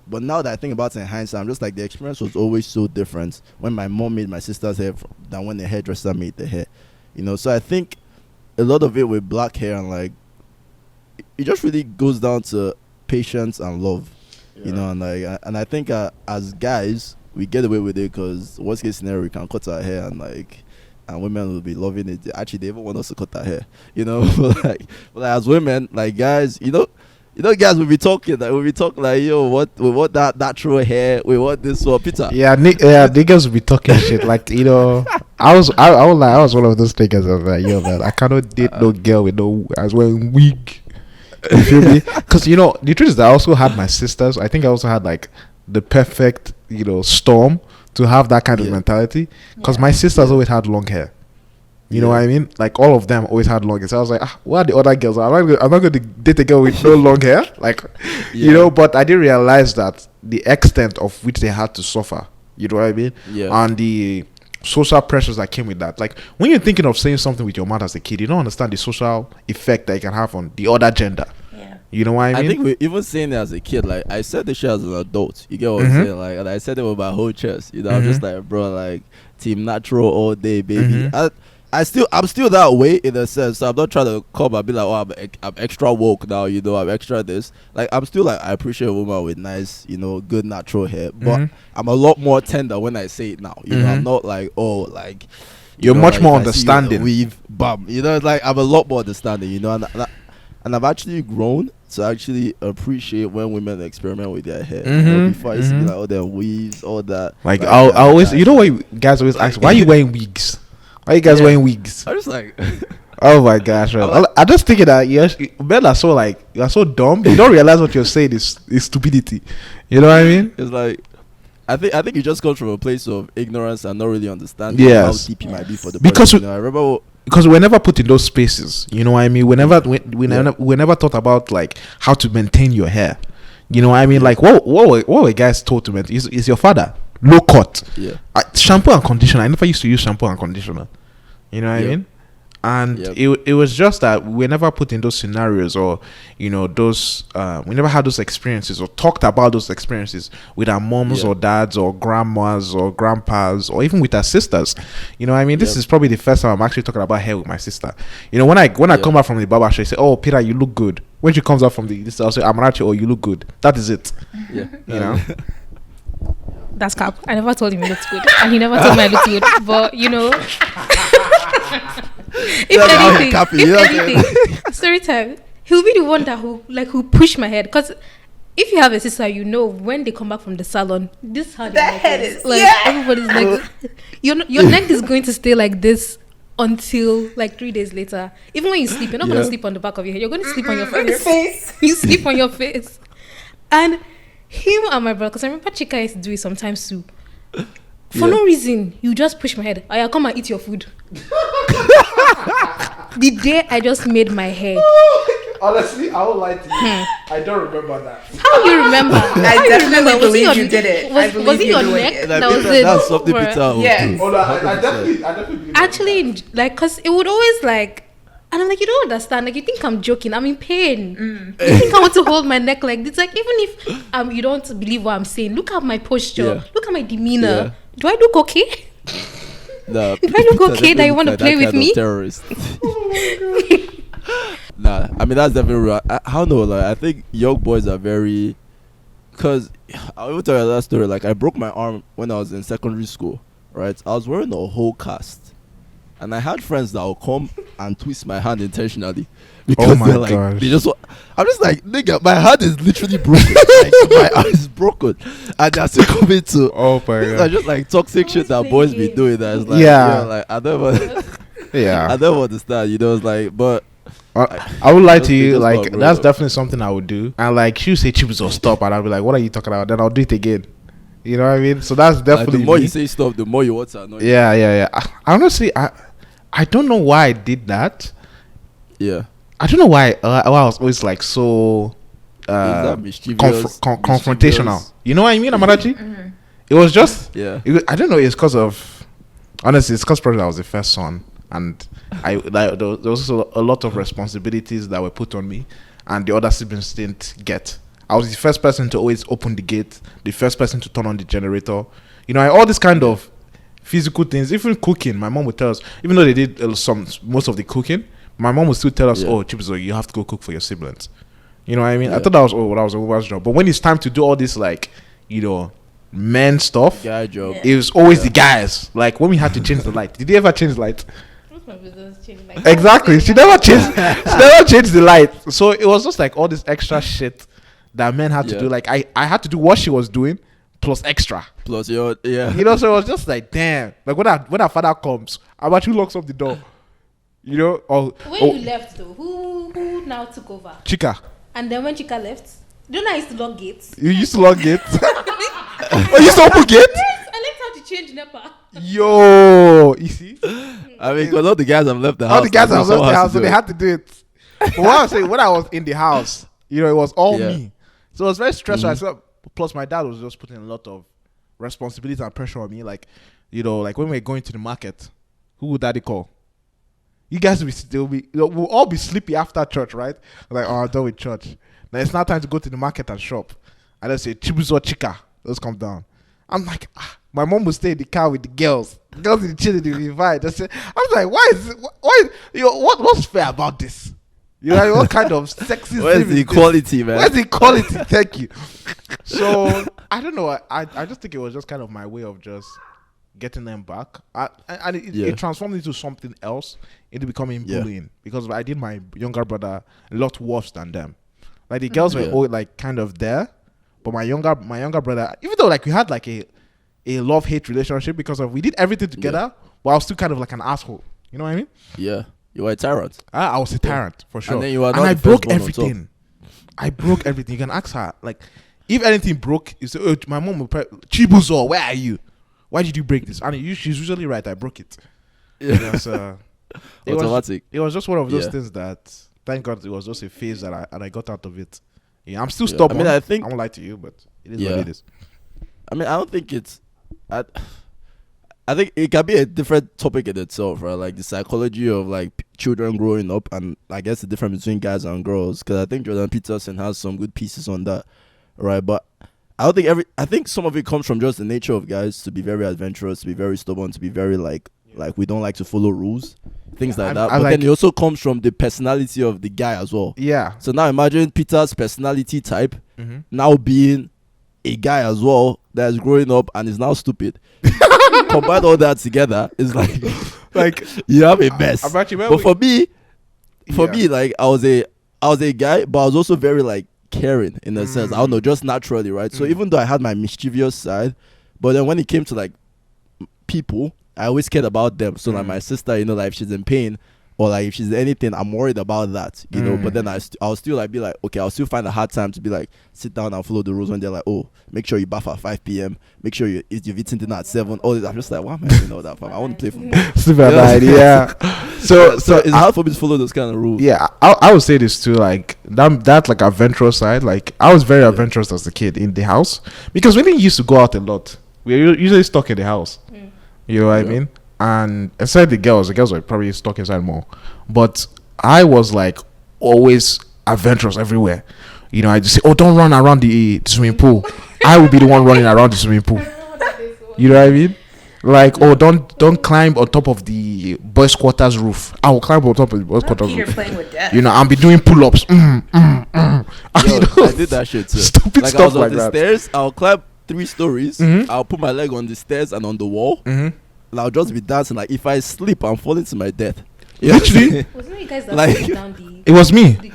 But now that I think about it in hindsight, I'm just like, the experience was always so different when my mom made my sister's hair than when the hairdresser made the hair. So I think a lot of it with black hair, and like it just really goes down to patience and love. And I think as guys we get away with it because worst case scenario we can cut our hair, and women will be loving it. Actually, they even want us to cut our hair. But as women, like guys, guys will be talking like, yo, we want that natural hair, we want this one, Peter. Niggas will be talking shit. Like, I was one of those niggas. I was like, yo, man, I cannot date no girl with no as well wig. You feel me? Because the truth is that I also had my sisters. I think I also had like the perfect storm to have that kind of mentality. Because my sisters always had long hair. You know what I mean? Like, all of them always had long hair. So I was like, what are the other girls? I'm not going to date a girl with no long hair. Like, but I didn't realize that the extent of which they had to suffer. You know what I mean? Yeah. And the social pressures that came with that. Like when you're thinking of saying something with your mouth as a kid, you don't understand the social effect that it can have on the other gender. Yeah. You know what I mean? I think we even saying it as a kid, like I said this shit as an adult. You get what I'm saying? Like, and I said it with my whole chest. You know, I'm just like, bro, like team natural all day, baby. I'm still that way in a sense. So I'm not trying to come and be like, oh, I'm extra woke now. You know, I'm extra this. Like I'm still like, I appreciate a woman with nice, you know, good natural hair. But I'm a lot more tender when I say it now. You know, I'm not like, oh, like you're know, much like, more if I see you understanding. Weave, bam. You know, it's like I'm a lot more understanding. You know, and I've actually grown to actually appreciate when women experiment with their hair. You know, before I see like all their weaves, all that. Like I always, you know, what guys always ask, why are you wearing wigs? Why are you guys wearing wigs? I'm just like, oh my gosh, bro. I just thinking that men are so like, you're so dumb. You don't realize what you're saying is stupidity. You know what I mean? it's like, I think it just comes from a place of ignorance and not really understanding how deep it might be for the because person. I remember because we're never put in those spaces. You know what I mean? We never thought about like how to maintain your hair. You know what I mean? Like what were guys told to maintain? Is your father low cut? Yeah. Shampoo and conditioner. I never used to use shampoo and conditioner. You know what I mean? And it was just that we never put in those scenarios, or you know, those we never had those experiences or talked about those experiences with our moms or dads or grandmas or grandpas or even with our sisters. You know what I mean? This is probably the first time I'm actually talking about hair with my sister. You know, when I come back from the barber shop, I say, oh Peter, you look good. When she comes out from this, I'll say, Amarachi, oh, you look good. That is it. Yeah. You know? That's cap. I never told him he looked good, and he never told me I looked good. But you know, if anything, story time. He'll be the one that who push my head. Because if you have a sister, you know when they come back from the salon, this is how their head is. Like everybody's neck, your neck is going to stay like this until like 3 days later. Even when you sleep, you're not going to sleep on the back of your head. You're going to sleep on your face. You sleep on your face, and him and my brother, because I remember Chika used to do it sometimes too. For no reason, you just push my head. I come and eat your food. The day I just made my hair. Honestly, I won't lie to you. I don't remember that. How you remember? I definitely believe you did it. Was it your neck? That's something Peter would Yes. do. I definitely believe Actually, like, because it would always like, and I'm like, you don't understand. Like, you think I'm joking. I'm in pain. You think I want to hold my neck like this? Like, even if you don't believe what I'm saying, look at my posture. Yeah. Look at my demeanor. Do I look okay? No, do I look okay that you want to play with me? Terrorist. Nah, I mean that's definitely real. I don't know. Like I think young boys are very, because I will tell you that story. Like I broke my arm when I was in secondary school. Right, I was wearing a whole cast, and I had friends that would come and twist my hand intentionally because my they're like, gosh. they just. I'm just like, nigga, my hand is literally broken. Like, my arm is broken, and they're still coming to. Oh my These god. are just like toxic shit that boys be doing. That's like, like I never, I never understand. You know, it's like, but. I would lie to you, just like not that's real. definitely something I would do. And like she'll say chips or stop, and I'll be like, what are you talking about? Then I'll do it again. You know what I mean? So that's Like, definitely the more me. you say stop, the more you want to annoy. Yeah. I honestly, I don't know why I did that. Yeah. I don't know why I was always like so Mischievous? confrontational. You know what I mean, Amarachi? It was just I don't know. It's because of honestly, it's because probably I was the first son, and there was also a lot of responsibilities that were put on me, and the other siblings didn't get. I was the first person to always open the gate, the first person to turn on the generator. You know, all this kind of physical things, even cooking. My mom would tell us, even though they did most of the cooking, my mom would still tell us, "Oh, Chisom, you have to go cook for your siblings." You know what I mean? I thought that was a woman's job, but when it's time to do all this, like, you know, men stuff, Guy job. it was always the guys. Like when we had to change the light. Did you ever change the light? Exactly. She never changed. She never changed the light. So it was just like all this extra shit that men had to do. Like I had to do what she was doing plus extra. Plus your You know, so it was just like damn. Like when our father comes, Abachu locks up the door. You know, when you left though, who now took over? Chika. And then when Chika left, don't I used to lock gates? You used to lock gates. Oh, you used to open gates? Yes, I learned how to change NEPA. Yo, you see? I mean, because all the guys have left the house. All the guys have left the house, so they it. had to do it. But what I'm saying, when I was in the house, you know, it was all me. So it was very stressful. Plus, my dad was just putting a lot of responsibility and pressure on me. Like, you know, like when we're going to the market, who would daddy call? You guys will still be, you know, we'll all be sleepy after church, right? Like, oh, I'm done with church. Now it's now time to go to the market and shop. And they say, Chibuzo Chika, let's come down. I'm like, my mom will stay in the car with the girls. The girls in the children, they invite. I was like, what's fair about this? You know, what kind of sexist Where's the equality, man? Where's the equality? Thank you. So, I don't know. I just think it was just kind of my way of just getting them back. And it transformed into something else, into becoming bullying. Because I did my younger brother a lot worse than them. Like, the girls were all, like, kind of there. But my younger brother, even though, like, we had, like, a love-hate relationship because we did everything together, but I was still kind of like an asshole. You know what I mean? Yeah. You were a tyrant. I was a tyrant, for sure. And then you are and I broke everything. I broke everything. You can ask her. Like, if anything broke, you say, oh, my mom will Chibuzo, where are you? Why did you break this? And she's usually right. I broke it. Yeah. Automatic. It was just one of those things that, thank God, it was just a phase that I got out of it. Yeah, I'm still stubborn. I mean, I won't lie to you, but it is what it is. I mean, I don't think it's... I think it can be a different topic in itself, right? Like the psychology of like children growing up, and I guess the difference between guys and girls. Because I think Jordan Peterson has some good pieces on that, right? But I don't think I think some of it comes from just the nature of guys to be very adventurous, to be very stubborn, to be very like we don't like to follow rules, things like that. But then it also comes from the personality of the guy as well. Yeah. So now imagine Peter's personality type now being a guy as well that is growing up and is now stupid. Combine all that together, it's like you have a mess. But for me, like I was a guy, but I was also very like caring in a sense. I don't know, just naturally, right? So even though I had my mischievous side, but then when it came to like people, I always cared about them. So like my sister, you know, like if she's in pain or like if she's anything, I'm worried about that, you know. But then I'll still like be like, okay, I'll still find a hard time to be like sit down and follow the rules when they're like, oh, make sure you bath at 5 p.m. Make sure you've eaten dinner at 7. All this, I'm just like, why am I doing all that? Fam? I want to play football. Super bad, yeah. So it's hard for me to follow those kind of rules. Yeah, I would say this too, like that like adventurous side. Like I was very adventurous as a kid in the house because we didn't used to go out a lot. We were usually stuck in the house. You know what I mean? And aside the girls were probably stuck inside more. But I was like always adventurous everywhere. You know, I just say, oh, don't run around the swimming pool. I will be the one running around the swimming pool. You know what I mean? Like, oh, don't climb on top of the boys' quarters roof. I will climb on top of the boys' quarters roof. Playing with death. You know, I'll be doing pull-ups. Yo, I did that shit too. Stupid like, stuff I was like on the stairs. I'll climb 3 stories. I'll put my leg on the stairs and on the wall. And I'll just be dancing. Like if I sleep, I'm falling to my death. Literally, wasn't it you guys that like down the, it was me. the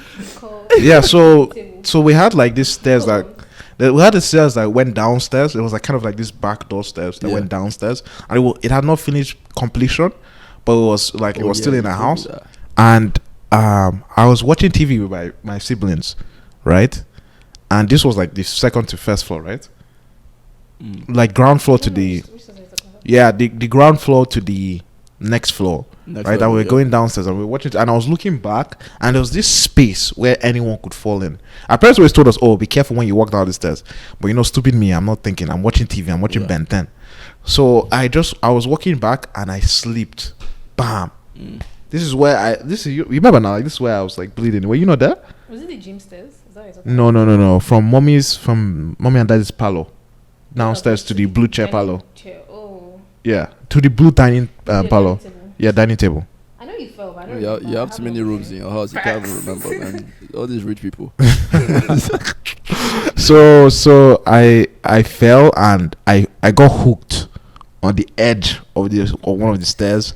Yeah, so we had like these stairs we had the stairs that went downstairs. It was like kind of like this back door stairs that went downstairs, and it had not finished completion, but it was like it was still in the house. And I was watching TV with my siblings, right? And this was like the second to first floor, right? Like ground floor to the the ground floor to the next floor, right? And we were going downstairs and we were watching and I was looking back and there was this space where anyone could fall in. Our parents always told us, oh, be careful when you walk down the stairs. But you know, stupid me, I'm not thinking. I'm watching TV, I'm watching Ben 10. So I was walking back and I slipped. Bam. This is where you remember now, like, this is where I was like bleeding. Were you not there? Was it the gym stairs? Is that what you're talking No. From mommy and daddy's parlor. Downstairs to the blue chair parlor. Yeah, to the blue dining parlor. Dining table. I know you fell, but I don't know. You have too many rooms in your house. You can't even remember, man. All these rich people. So I fell and I got hooked on the edge of one of the stairs.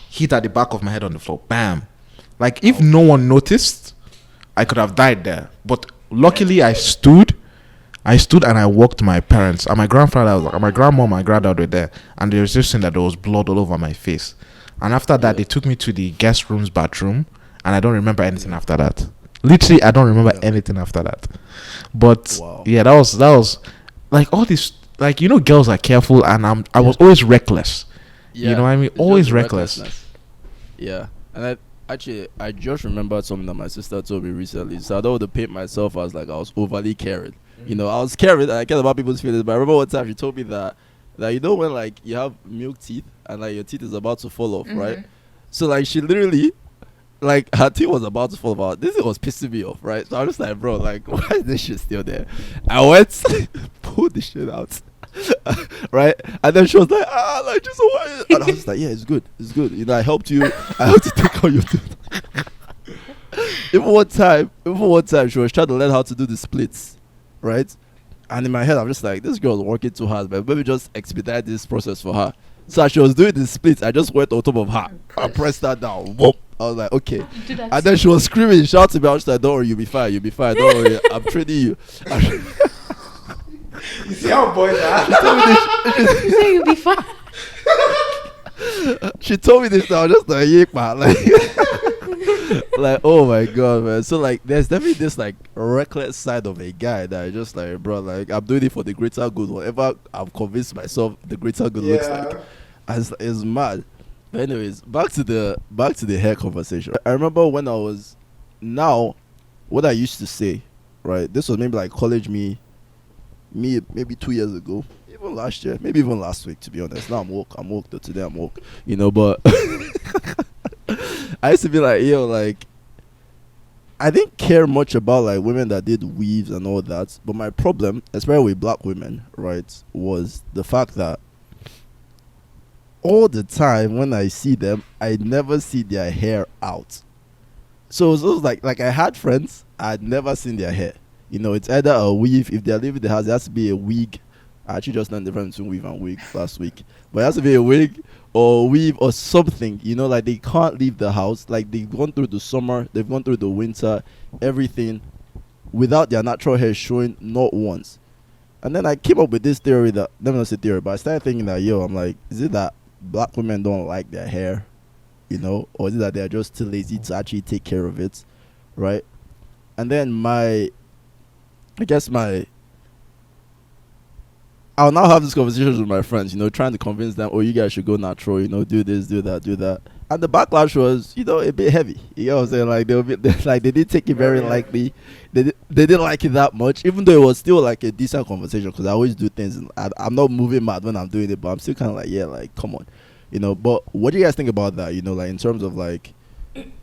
Hit at the back of my head on the floor. Bam. Like if no one noticed, I could have died there. But luckily I stood and I walked to my parents and my grandfather and my grandma and my granddad were there, and they were just saying that there was blood all over my face. And after that they took me to the guest room's bathroom and I don't remember anything after that. Literally I don't remember anything after that. But that was like all this, like, you know, girls are careful and I was always reckless. You know what I mean? Always reckless. Yeah. And I just remembered something that my sister told me recently. So I don't want to paint myself as like I was overly caring. You know, I was caring and I cared about people's feelings. But I remember one time she told me that that you know when like you have milk teeth and like your teeth is about to fall off, right? So like she literally, like her teeth was about to fall off. This was pissing me off, right? So I'm just like, bro, like why is this shit still there? I went pulled the shit out. Right, and then she was like, like just what? And I was just like, yeah, it's good, you know, I helped you take out your teeth. even one time she was trying to learn how to do the splits, right? And in my head I'm just like, this girl's working too hard, but maybe just expedite this process for her. So as she was doing the splits, I just went on top of her and pressed her down. Whoop. I was like, okay. And then she was screaming, shouting me. I was like, don't worry, you'll be fine, don't worry, I'm training you. You see how boys are? She told me this. You say you'll be fine. She told me this now, just like, yeah, man, like, oh my god, man. So like, there's definitely this like reckless side of a guy that I just like, bro, like I'm doing it for the greater good. Whatever I've convinced myself the greater good looks like, it's mad. But anyways, back to the hair conversation. I remember when I was what I used to say, right? This was maybe like college me maybe 2 years ago, even last year, maybe even last week, to be honest. Now I'm woke though. Today I'm woke, you know. But I used to be like, yo, like I didn't care much about like women that did weaves and all that. But my problem, especially with black women, right, was the fact that all the time when I see them, I never see their hair out. So it was like I had friends, I'd never seen their hair. You know, it's either a weave. If they're leaving the house, it has to be a wig. I actually just learned the difference between weave and wig last week. But it has to be a wig or weave or something. You know, like they can't leave the house. Like they've gone through the summer, they've gone through the winter, everything, without their natural hair showing not once. And then I came up with this theory that, let me not say theory, but I started thinking that, I'm like, is it that black women don't like their hair? You know, or is it that they're just too lazy to actually take care of it? Right? And then I'll now have these conversations with my friends, you know, trying to convince them, oh, you guys should go natural, you know, do this, do that, do that. And the backlash was, you know, a bit heavy. You know what I'm saying? Like they didn't take it very lightly. They didn't like it that much, even though it was still like a decent conversation, because I always do things. And I'm not moving mad when I'm doing it, but I'm still kind of like, yeah, like, come on. You know, but what do you guys think about that? You know, like in terms of like,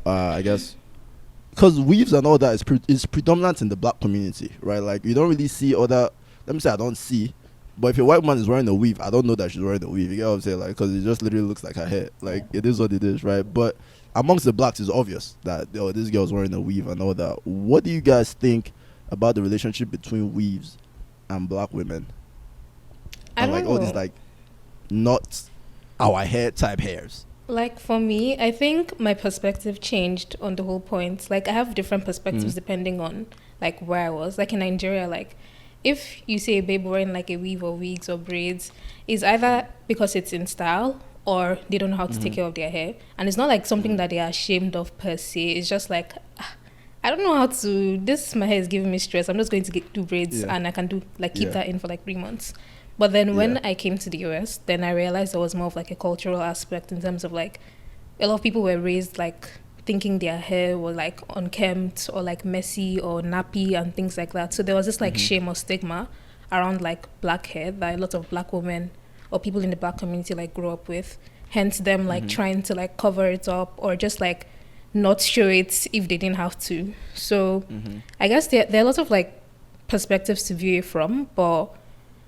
I guess, because weaves and all that is predominant in the black community, right? Like you don't really see other. Let me say I don't see, but if a white man is wearing a weave, I don't know that she's wearing a weave. You get what I'm saying? Like, because it just literally looks like her hair. Like it is what it is, right? But amongst the blacks, it's obvious that this girl's wearing a weave and all that. What do you guys think about the relationship between weaves and black women? I don't know. All these like not our hair type hairs. Like for me, I think my perspective changed on the whole point. Like I have different perspectives depending on like where I was. Like in Nigeria, like if you see a babe wearing like a weave or wigs or braids, it's either because it's in style or they don't know how to take care of their hair. And it's not like something that they are ashamed of per se. It's just like, I don't know how to, my hair is giving me stress. I'm just going to do braids and I can keep that in for like 3 months. But then when I came to the US, then I realized there was more of like a cultural aspect in terms of like a lot of people were raised like thinking their hair was like unkempt or like messy or nappy and things like that. So there was this like shame or stigma around like black hair that a lot of black women or people in the black community like grew up with. Hence them like trying to like cover it up or just like not show it if they didn't have to. So I guess there are lots of like perspectives to view it from, but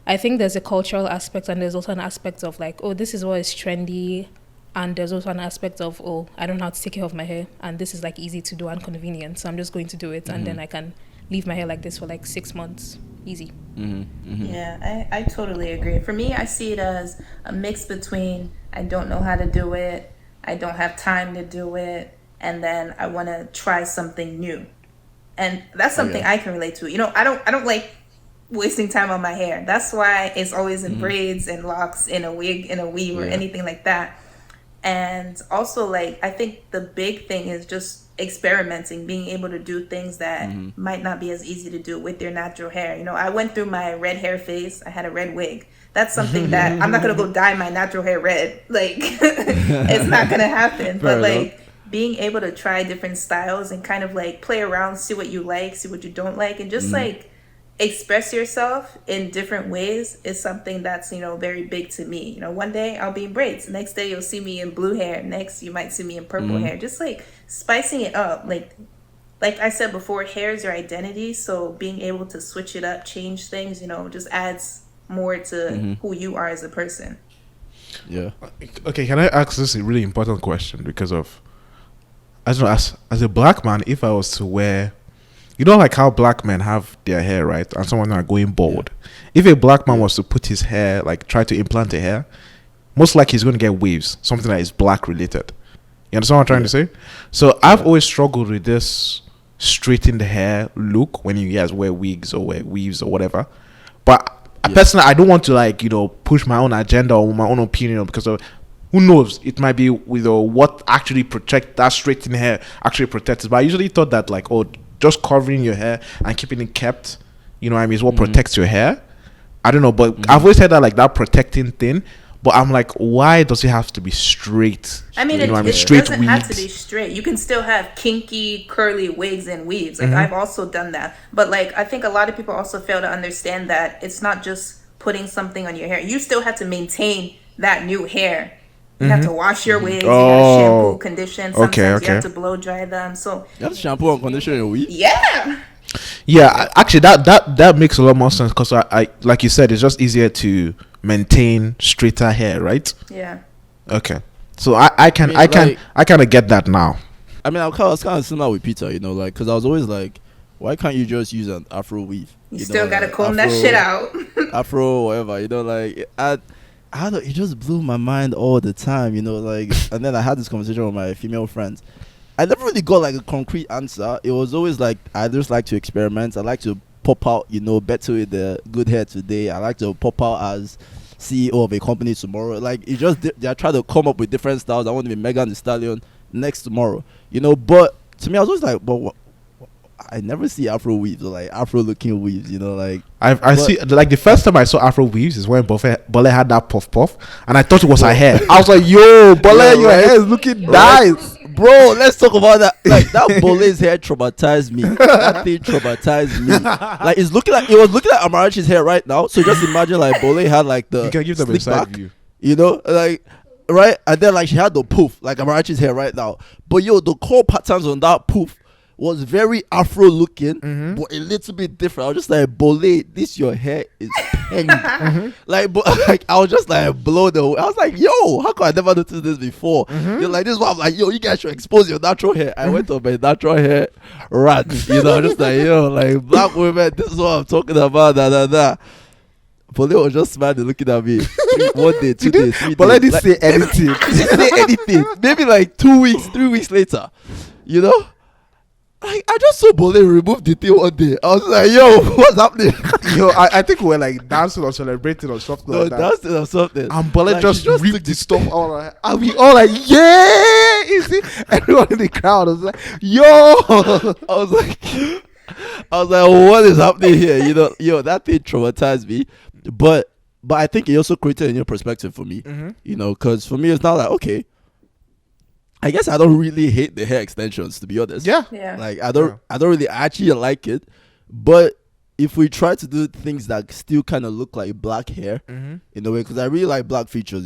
I think there's a cultural aspect and there's also an aspect of like, oh, this is what is trendy. And there's also an aspect of, oh, I don't know how to take care of my hair. And this is like easy to do and convenient. So I'm just going to do it. And then I can leave my hair like this for like 6 months. Easy. Yeah, I totally agree. For me, I see it as a mix between I don't know how to do it, I don't have time to do it, and then I want to try something new. And that's something I can relate to. You know, I don't like wasting time on my hair. That's why it's always in braids and locks, in a wig, in a weave, or anything like that. And also, like, I think the big thing is just experimenting, being able to do things that might not be as easy to do with your natural hair. You know, I went through my red hair phase. I had a red wig. That's something that I'm not going to go dye my natural hair red. Like, it's not going to happen. But, like, being able to try different styles and kind of, like, play around, see what you like, see what you don't like, and just, like, express yourself in different ways is something that's, very big to me. One day I'll be in braids. Next day you'll see me in blue hair. Next you might see me in purple hair. Just like spicing it up. Like I said before, hair is your identity. So being able to switch it up, change things, just adds more to who you are as a person. Yeah. Okay, can I ask this a really important question? Because of, I don't know, as a black man, if I was to wear, like how black men have their hair, right? And someone are going bald. Yeah. If a black man was to put his hair, like try to implant a hair, most likely he's going to get waves, something that is black related. You understand what I'm trying to say? So I've always struggled with this straighten the hair look when you guys wear wigs or wear weaves or whatever. But personally, I don't want to push my own agenda or my own opinion because of, who knows, it might be with what actually protect that straightened hair actually protects it. But I usually thought that just covering your hair and keeping it kept, is what protects your hair. I don't know, but I've always heard that protecting thing. But I'm like, why does it have to be straight? I mean, it straight doesn't wigs? have to be straight. You can still have kinky, curly wigs and weaves. I've also done that. But I think a lot of people also fail to understand that it's not just putting something on your hair. You still have to maintain that new hair. You have to wash your wigs. You have to shampoo, condition. Sometimes you have to blow dry them. So you have to shampoo and condition your weave? Yeah. Yeah, actually, that makes a lot more sense because I like you said, it's just easier to maintain straighter hair, right? Yeah. Okay. So I kind of get that now. I mean, I was kind of similar with Peter, because I was always like, why can't you just use an Afro weave? You still gotta comb that shit out. Afro, whatever, it just blew my mind all the time, and then I had this conversation with my female friends. I never really got a concrete answer. It was always I just like to experiment. I like to pop out, better with the good hair today. I like to pop out as CEO of a company tomorrow. They're trying to come up with different styles. I want to be Megan Thee Stallion next tomorrow, But to me, I was always like, but I never see Afro weaves or Afro looking weaves, I see the first time I saw Afro weaves is when Bole had that puff and I thought it was her hair. I was like, yo, Bole, your hair is looking nice. Bro, let's talk about that. That Bole's hair traumatized me. That thing traumatized me. It was looking like Amarachi's hair right now. So just imagine Bole had the you can give them a side view. Right? And then she had the poof, like Amarachi's hair right now. But the core patterns on that poof was very Afro looking, but a little bit different. I was just like, Bole, your hair is penny. But I was just blown away. I was like, yo, how come I never noticed this before? This is why I'm like, yo, you guys should expose your natural hair. I went on my natural hair rant. Just yo, black women, this is what I'm talking about. Bole was just smiling, looking at me. 1 day, 2 days, 3 days. Bole didn't say anything. He didn't say anything. Maybe 2 weeks, 3 weeks later, I just saw Bole remove the thing one day. I was like, yo, what's happening? Yo, I think we were dancing or celebrating or something like that. Dancing or something. And Bole just ripped the stuff out. And we all yeah! You see? Everyone in the crowd was like, yo! I was like, what is happening here? That thing traumatized me. But I think it also created a new perspective for me. Because for me, it's not okay, I guess I don't really hate the hair extensions, to be honest. Yeah. I don't really actually like it. But if we try to do things that still kind of look like black hair, in a way, because I really like black features,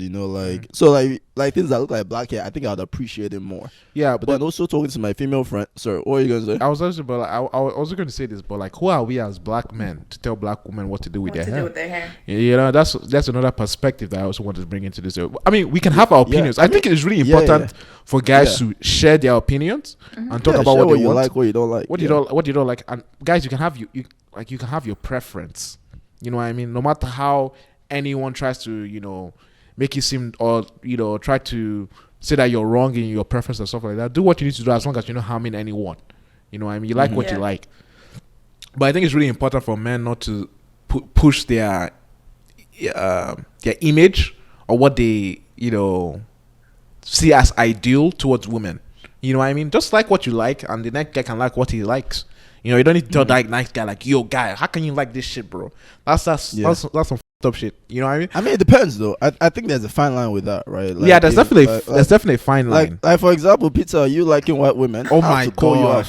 so things that look like black hair, I think I'd appreciate it more. Yeah, but then also talking to my female friend. Sorry, what are you gonna say? I was also, I was also going to say this, but who are we as black men to tell black women what to do with their hair? That's another perspective that I also want to bring into this. I mean, we can have our opinions. I think it's really important for guys to share their opinions and talk about what they want, like, what you don't like, what you don't like, and guys, you can have you can have your preference. You know what I mean? No matter how anyone tries to, make you seem or, try to say that you're wrong in your preference or stuff like that. Do what you need to do as long as you're not harming anyone. You know what I mean? You like what you like. But I think it's really important for men not to push their image or what they, see as ideal towards women. You know what I mean? Just like what you like, and the next guy can like what he likes. You don't need to tell that nice guy yo, guy, how can you like this shit, bro? That's some f***ed up shit. You know what I mean? I mean, it depends though. I think there's a fine line with that, right? There's definitely a fine line. Like for example, Peter, you liking white women? Oh my god,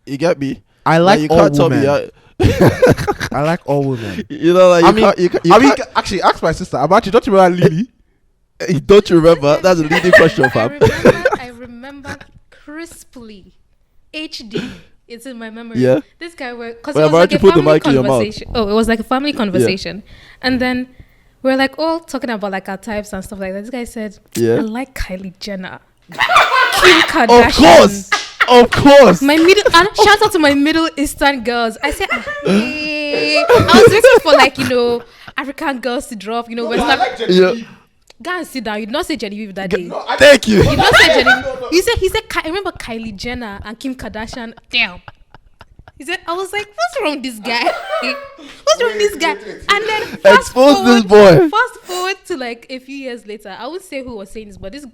you get me? I like you all can't women. Tell me, I like all women. You know, like Actually, ask my sister. Amarachi, don't you remember Lily? Don't you remember? That's a leading question, fam. I remember crisply. HD. It's in my memory. Yeah. This guy because Well, it was like a put the family mic in your mouth. conversation. Oh, it was like a family conversation, and then we're like all talking about like our types and stuff like that. This guy said, Yeah. "I like Kylie Jenner, Kim Kardashian." Of course. My shout out to my Middle Eastern girls. I said, hey. I was waiting for like African girls to drop. Yeah. Go and sit down. You did not say Genevieve that day. Thank you. You did not say Genevieve. He said. I remember Kylie Jenner and Kim Kardashian. Damn. He said, I was like, what's wrong with this guy? What's wrong with this guy? And then Expose this boy. Fast forward to like a few years later. I would say who was saying this, but this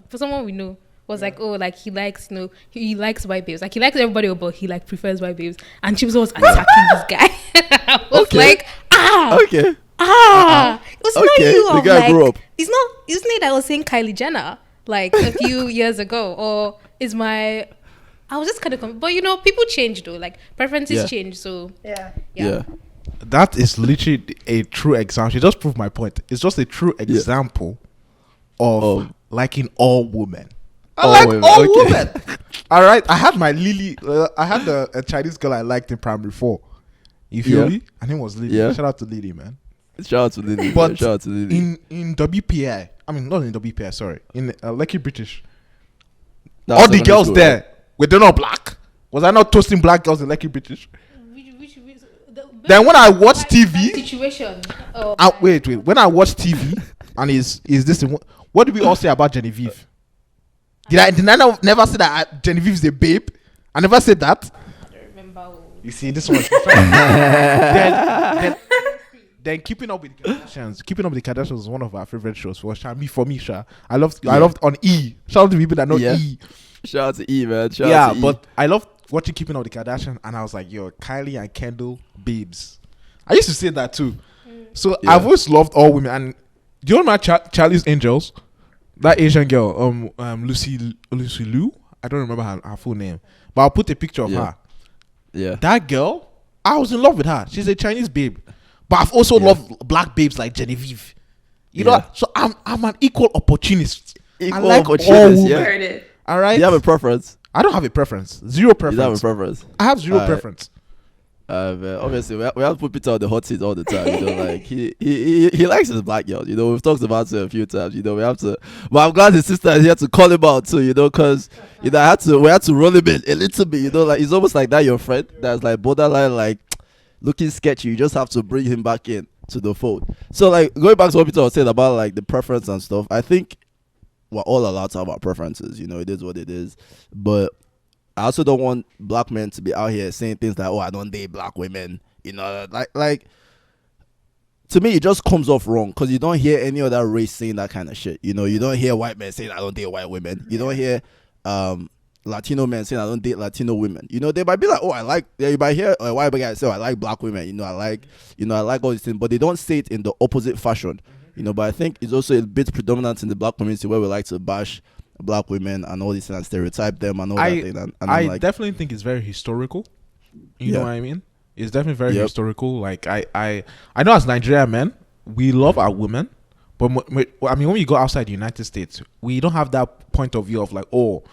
for someone we know was like, oh, like he likes, he likes white babes. Like he likes everybody, but he like prefers white babes. And she was always attacking this guy. I was like, Okay. it was not you. The guy grew up. It's not that I was saying Kylie Jenner like a few years ago, or I was just kind of, but people change though. Like preferences change, so Yeah. That is literally a true example. She just proved my point. It's just a true example of liking all women. I like all women. All right. I had my Lily. I had a Chinese girl I liked in primary 4. You feel me? Her name was Lily. Yeah. Shout out to Lily, man. Shout out to Lily. But shout out to Lily. in WPI, I mean not in WPI. Sorry, in Lucky British. That's All the secondary girls school, there right? were they not black? Was I not toasting black girls in Lucky British? Then when I watch TV, situation. wait. When I watch TV, and is this? What do we all say about Genevieve? Did I never say that Genevieve is a babe? I never said that. I don't remember. You see, this one. then Keeping Up with the Kardashians. Keeping Up with the Kardashians was one of our favorite shows for me, Sha. I loved on E. Shout out to people that know E. Shout out to E, man. Shout out to but I loved watching Keeping Up with the Kardashians, and I was like, yo, Kylie and Kendall, babes. I used to say that too. So I've always loved all women. And do you remember Charlie's Angels? That Asian girl, Lucy Liu. I don't remember her full name, but I'll put a picture of her. Yeah. That girl, I was in love with her. She's a Chinese babe, but I've also loved black babes like Genevieve. You know, so I'm an equal opportunist. I like all women. Heard it. All right. Do you have a preference? I don't have a preference. Zero preference. You don't have a preference? I have zero preference. Man, obviously, we have to put Peter on the hot seat all the time. Like he likes his black girls. We've talked about it a few times. We have to. But I'm glad his sister is here to call him out too. Because we had to roll him in a little bit. Like it's almost like that your friend that's like borderline like looking sketchy. You just have to bring him back in to the fold. So like going back to what Peter was saying about like the preference and stuff. I think we're all allowed to have our preferences. It is what it is. But I also don't want black men to be out here saying things like, "Oh, I don't date black women." Like to me, it just comes off wrong because you don't hear any other race saying that kind of shit. You don't hear white men saying, "I don't date white women." You don't hear Latino men saying, "I don't date Latino women." They might be like, "Oh, I like." Yeah, you might hear a white guy say, "I like black women." I like all these things, but they don't say it in the opposite fashion. But I think it's also a bit predominant in the black community where we like to bash black women and all these things and stereotype them and all that thing. And I definitely think it's very historical. You know what I mean? It's definitely very historical. Like I know as Nigerian men, we love our women, but I mean when we go outside the United States, we don't have that point of view of like, oh,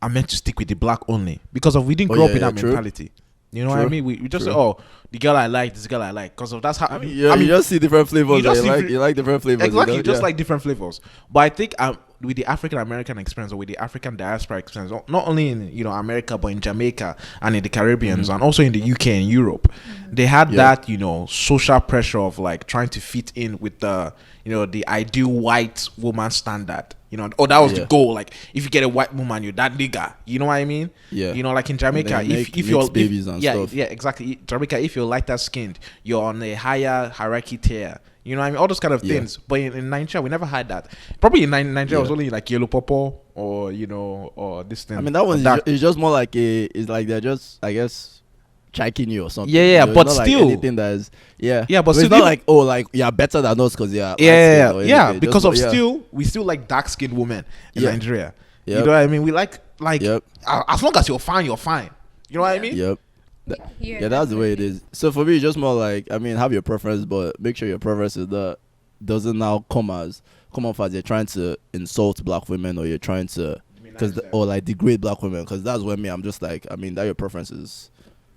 I'm meant to stick with the black only because we didn't grow up in that mentality. You know what I mean? We just say, oh, the girl I like, this girl I like, because of that's how. I mean, you just see different flavors. You like different flavors. Exactly, you just like different flavors. But I think with the African American experience or with the African diaspora experience, not only in America but in Jamaica and in the Caribbean and also in the UK and Europe, they had that social pressure of like trying to fit in with the the ideal white woman standard. That was the goal. Like, if you get a white woman, you're that nigga. You know what I mean? Yeah. Like in Jamaica, if you're babies and stuff. Yeah, exactly. Jamaica, if you're lighter skinned, you're on a higher hierarchy tier. You know what I mean? All those kind of things. But in Nigeria, we never had that. Probably in Nigeria, it was only like yellow popo or or this thing. I mean, that one is just more like it's like they're just, I guess, checking you or something. Yeah, but still, like anything that is, but still, it's not like, oh, like you're better than us because you're because of we still like dark skinned women in Nigeria. You know what I mean? We like as long as you're fine, you're fine. You know what I mean? Yep. Yeah, that's the way it is. So for me, it's just more like, I mean, have your preference, but make sure your preference is that doesn't now come off as you're trying to insult black women, or you're trying to or like degrade black women, because that's when I'm just like, I mean, that your preference is.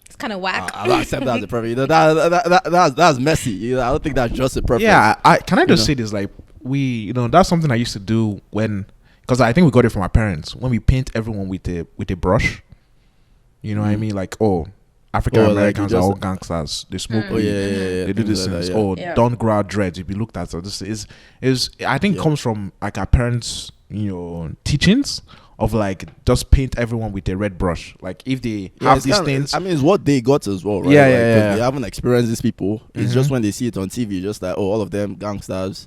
It's kind of whack. I don't accept that as a preference. You know, that's messy. You know, I don't think that's just a preference. Yeah, can I just say this? Like, that's something I used to do because I think we got it from our parents, when we paint everyone with a brush. You know what I mean? Like, African Americans are all gangsters. They smoke weed. They do this things. Don't grow out dreads. If you looked at it, this is I think comes from like our parents, teachings of like just paint everyone with a red brush. Like if they have these things, I mean, it's what they got as well, right? They haven't experienced these people. It's just when they see it on TV, just like, all of them gangsters,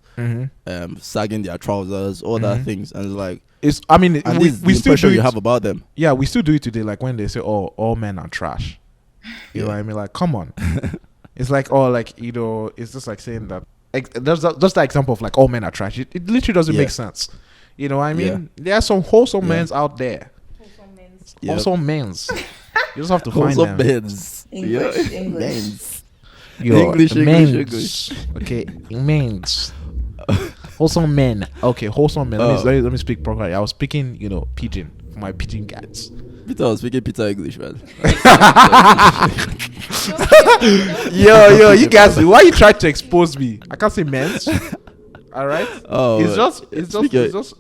sagging their trousers, all that things, and it's like, we still do it. You have about them. Yeah, we still do it today. Like when they say, all men are trash. You know what I mean? Like, come on. It's like, it's just like saying that. There's just the example of like all men are trash. It literally doesn't make sense. You know what I mean? There are some wholesome men's out there. Wholesome men's. You just have to find them. Men's. English. English. Okay, men's. Wholesome men. Okay, wholesome men. Let me speak properly. I was speaking, pidgin for my pidgin cats. Peter was speaking Peter English, man. yo, you guys, why you try to expose me? I can't say men's. All right. Oh, it's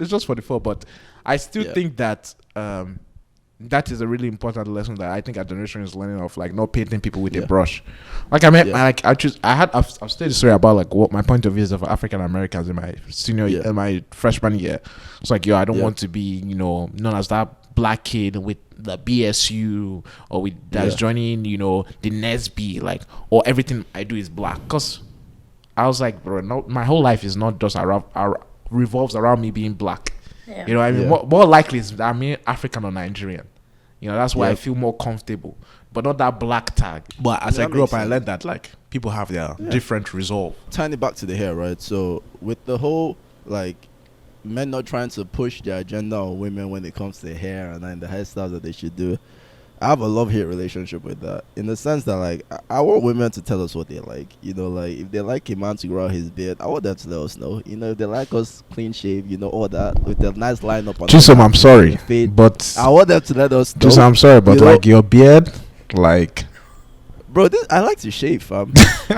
just for the fun, but I still think that that is a really important lesson that I think our generation is learning of, like not painting people with a brush. Like I've stated a story about like what my point of view is of African Americans in my in my freshman year. It's like, I don't want to be known as that black kid with the BSU or with that's joining the Nesby, like, or everything I do is black. Because I was like, bro, no, my whole life is not just revolves around me being black. You know what I mean? More likely is that I'm African or Nigerian. That's why I feel more comfortable, but not that black tag. But as I grew up, I learned that like people have their different resolve. Tying it back to the hair, right? So with the whole like men not trying to push their agenda on women when it comes to hair and then the hairstyles that they should do, I have a love-hate relationship with that, in the sense that like I want women to tell us what they like. Like if they like a man to grow out his beard, I want them to let us know. If they like us clean shave, all that with a nice lineup on Chisom, I'm sorry, but I want them to let us know. Chisom, I'm sorry, but like your beard, like, bro, I like to shave, fam.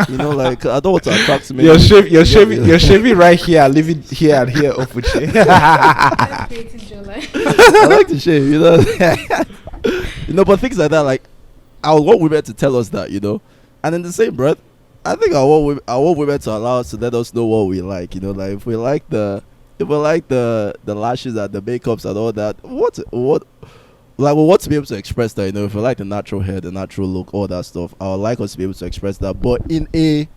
Like I don't want to attract me. You're shaving right here, living here and here off with you. I like to shave, but things like that, like I want women to tell us that, and in the same breath, I think I want women to allow us to let us know what we like, like if we like the lashes and the makeups and all that, what like we want to be able to express that, if we like the natural hair, the natural look, all that stuff, I would like us to be able to express that, but in a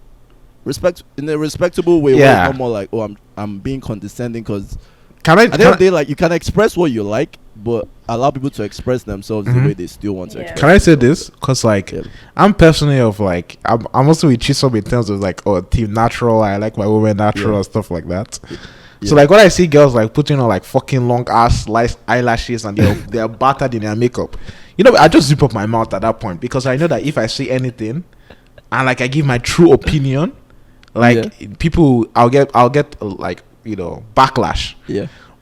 respectable way, where it's not more like, I'm being condescending, because at the end of the day, like, you can express what you like, but allow people to express themselves the way they still want to express. Can I say this? Because like I'm personally of like I'm also with Chisom in terms of like team natural. I like my women natural and stuff like that. So like when I see girls like putting on like fucking long ass eyelashes and they're battered in their makeup, I just zip up my mouth at that point, because I know that if I say anything and like I give my true opinion, like people, I'll get like backlash.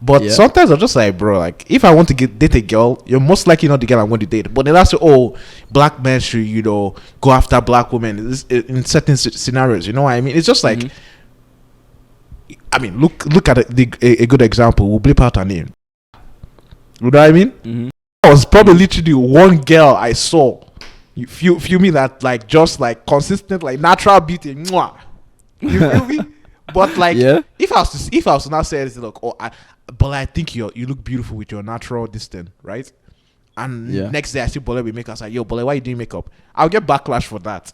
But sometimes I'm just like, bro, like if I want to date a girl, you're most likely not the girl I want to date. But then that's black men should go after black women in certain scenarios. You know what I mean? It's just like, I mean, look at a good example. We'll blip out her name. You know what I mean? I was probably literally one girl I saw. You feel me, that like just like consistent, like natural beauty. Mwah. You feel me? But like, if I was to now say this, look, but I think you look beautiful with your natural distance, right? And next day I see Bole with makeup. I say, yo, Bole, why you doing makeup? I'll get backlash for that.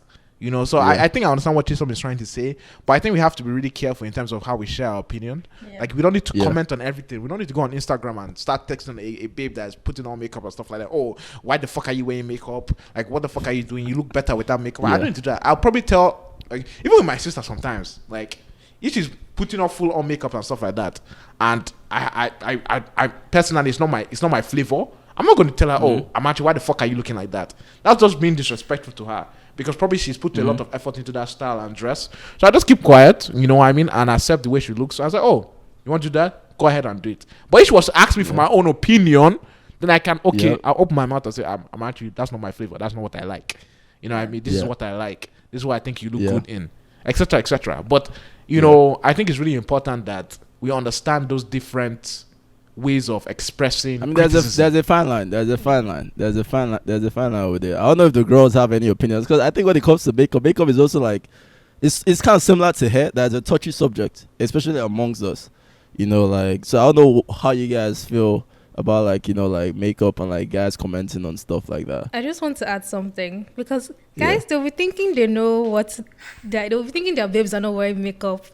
So I think I understand what Chisom is trying to say, but I think we have to be really careful in terms of how we share our opinion. Like, we don't need to comment on everything. We don't need to go on Instagram and start texting a babe that's putting on makeup and stuff like that. Oh, why the fuck are you wearing makeup? Like, what the fuck are you doing? You look better without makeup. I don't need to do that. I'll probably tell, like, even with my sister sometimes, like, if she's putting on full on makeup and stuff like that, and I personally, it's not my flavor, I'm not going to tell her, oh, Amarachi, why the fuck are you looking like that? That's just being disrespectful to her. Because probably she's put a lot of effort into that style and dress. So I just keep quiet, you know what I mean? And accept the way she looks. So I was like, oh, you want to do that? Go ahead and do it. But if she was to ask me for my own opinion, then I can, I'll open my mouth and say, I'm actually, that's not my flavor. That's not what I like. You know what I mean? This is what I like. This is what I think you look good in, etc., etc. But, you know, I think it's really important that we understand those different ways of expressing. I mean, there's a fine line. There's a fine line over there. I don't know if the girls have any opinions, because I think when it comes to makeup is also like, it's kind of similar to hair. That's a touchy subject, especially amongst us. You know, like, so I don't know how you guys feel about, like, you know, like makeup and like guys commenting on stuff like that. I just want to add something, because guys, they'll be thinking they'll be thinking their babes are not wearing makeup.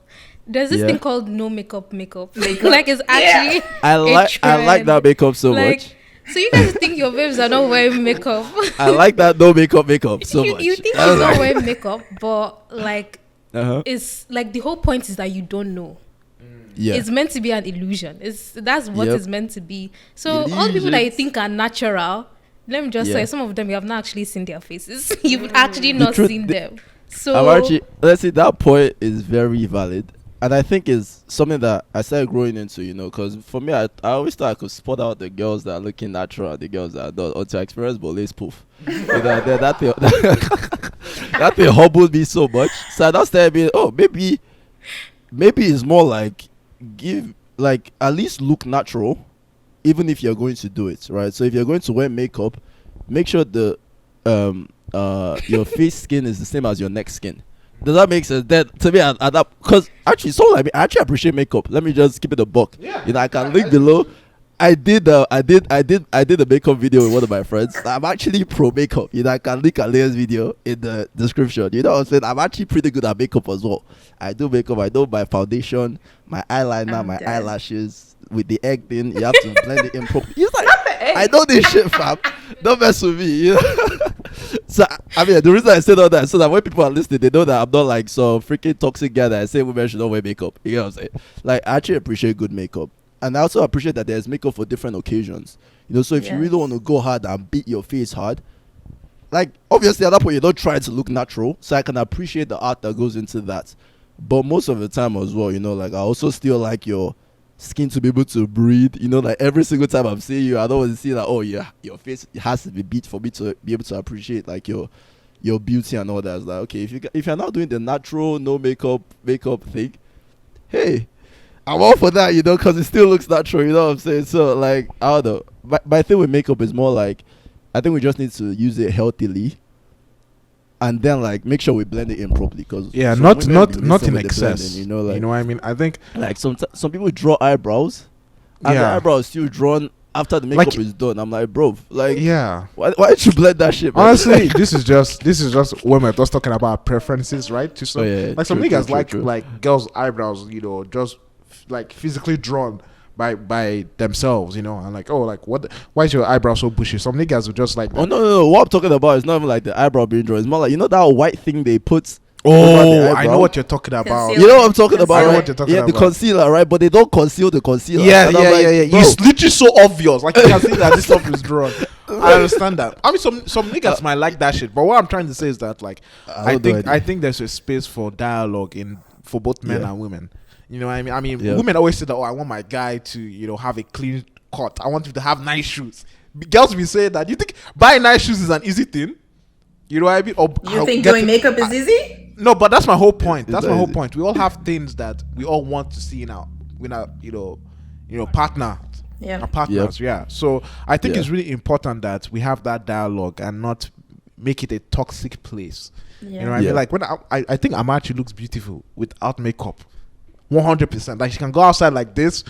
There's this thing called no makeup. Like, it's actually I like that makeup so much. So you guys think your babes are not wearing makeup? I like that no makeup so much. You think she's not wearing makeup, but like it's like the whole point is that you don't know. Yeah. It's meant to be an illusion. That's what it's meant to be. So all the people that you think are natural, let me just say, some of them you have not actually seen their faces. You've actually not seen them. So Amarachi, let's see, that point is very valid. And I think it's something that I started growing into, you know, because for me, I always thought I could spot out the girls that are looking natural and the girls that are not, until I experienced Bole's poof. That thing hobbled me so much. So I now started being, maybe it's more like, at least look natural, even if you're going to do it, right? So if you're going to wear makeup, make sure your face skin is the same as your neck skin. Does that make sense? That to me, because actually, someone like me, I actually appreciate makeup. Let me just keep it a buck. Yeah. You know, I can link below. I did a makeup video with one of my friends. I'm actually pro makeup. You know, I can link Alea's video in the description. You know what I'm saying? I'm actually pretty good at makeup as well. I do makeup. I know my foundation, my eyeliner, my eyelashes. With the egg thing, you have to blend it in properly. He's like, I know this shit, fam. Don't mess with me. You know? So I mean, the reason I said all that, so that when people are listening, they know that I'm not like some freaking toxic guy that I say women should not wear makeup. You know what I'm saying? Like, I actually appreciate good makeup. And I also appreciate that there's makeup for different occasions. You know, so if you really want to go hard and beat your face hard, like, obviously at that point you're not trying to look natural. So I can appreciate the art that goes into that. But most of the time as well, you know, like, I also still like your skin to be able to breathe. You know, like, every single time I'm seeing you, I don't want to see like, oh yeah, your face has to be beat for me to be able to appreciate like your beauty and all that. It's like, okay, if you're not doing the natural no makeup thing, hey, I'm all for that, you know, because it still looks natural, you know what I'm saying? So, like, I don't know. My thing with makeup is more like, I think we just need to use it healthily, and then, like, make sure we blend it in properly. Cause not in excess. Blending, you know, like, you know what I mean? I think, like, some people draw eyebrows, and the eyebrows still drawn after the makeup is done. I'm like, bro, like, why don't you blend that shit, man? Honestly, this is just when we're just talking about preferences, right? Some niggas like girls' eyebrows, you know, just like physically drawn by themselves, you know, and like, oh, like, why is your eyebrow so bushy? Some niggas are just like that. Oh no, what I'm talking about is not even like the eyebrow being drawn. It's more like, you know, that white thing they put. Oh, I know what you're talking about. You know what I'm talking about, right? What you're talking about. The concealer, right? But they don't conceal the concealer. Yeah. It's literally so obvious. Like, you can see that this stuff is drawn. I understand that. I mean, some niggas might like that shit, but what I'm trying to say is that, like, I think there's a space for dialogue for both men and women. You know what I mean? I mean, women always say that, oh, I want my guy to, you know, have a clean cut. I want him to have nice shoes. Girls be saying that. You think buying nice shoes is an easy thing? You know what I mean? Or you think doing makeup is easy? No, but that's my whole point. That's my whole point. We all have things that we all want to see in our partner. Yeah. Our partners, So I think it's really important that we have that dialogue and not make it a toxic place. Yeah. You know what I mean? Like, when I think Amarachi looks beautiful without makeup. 100%. Like, she can go outside like this.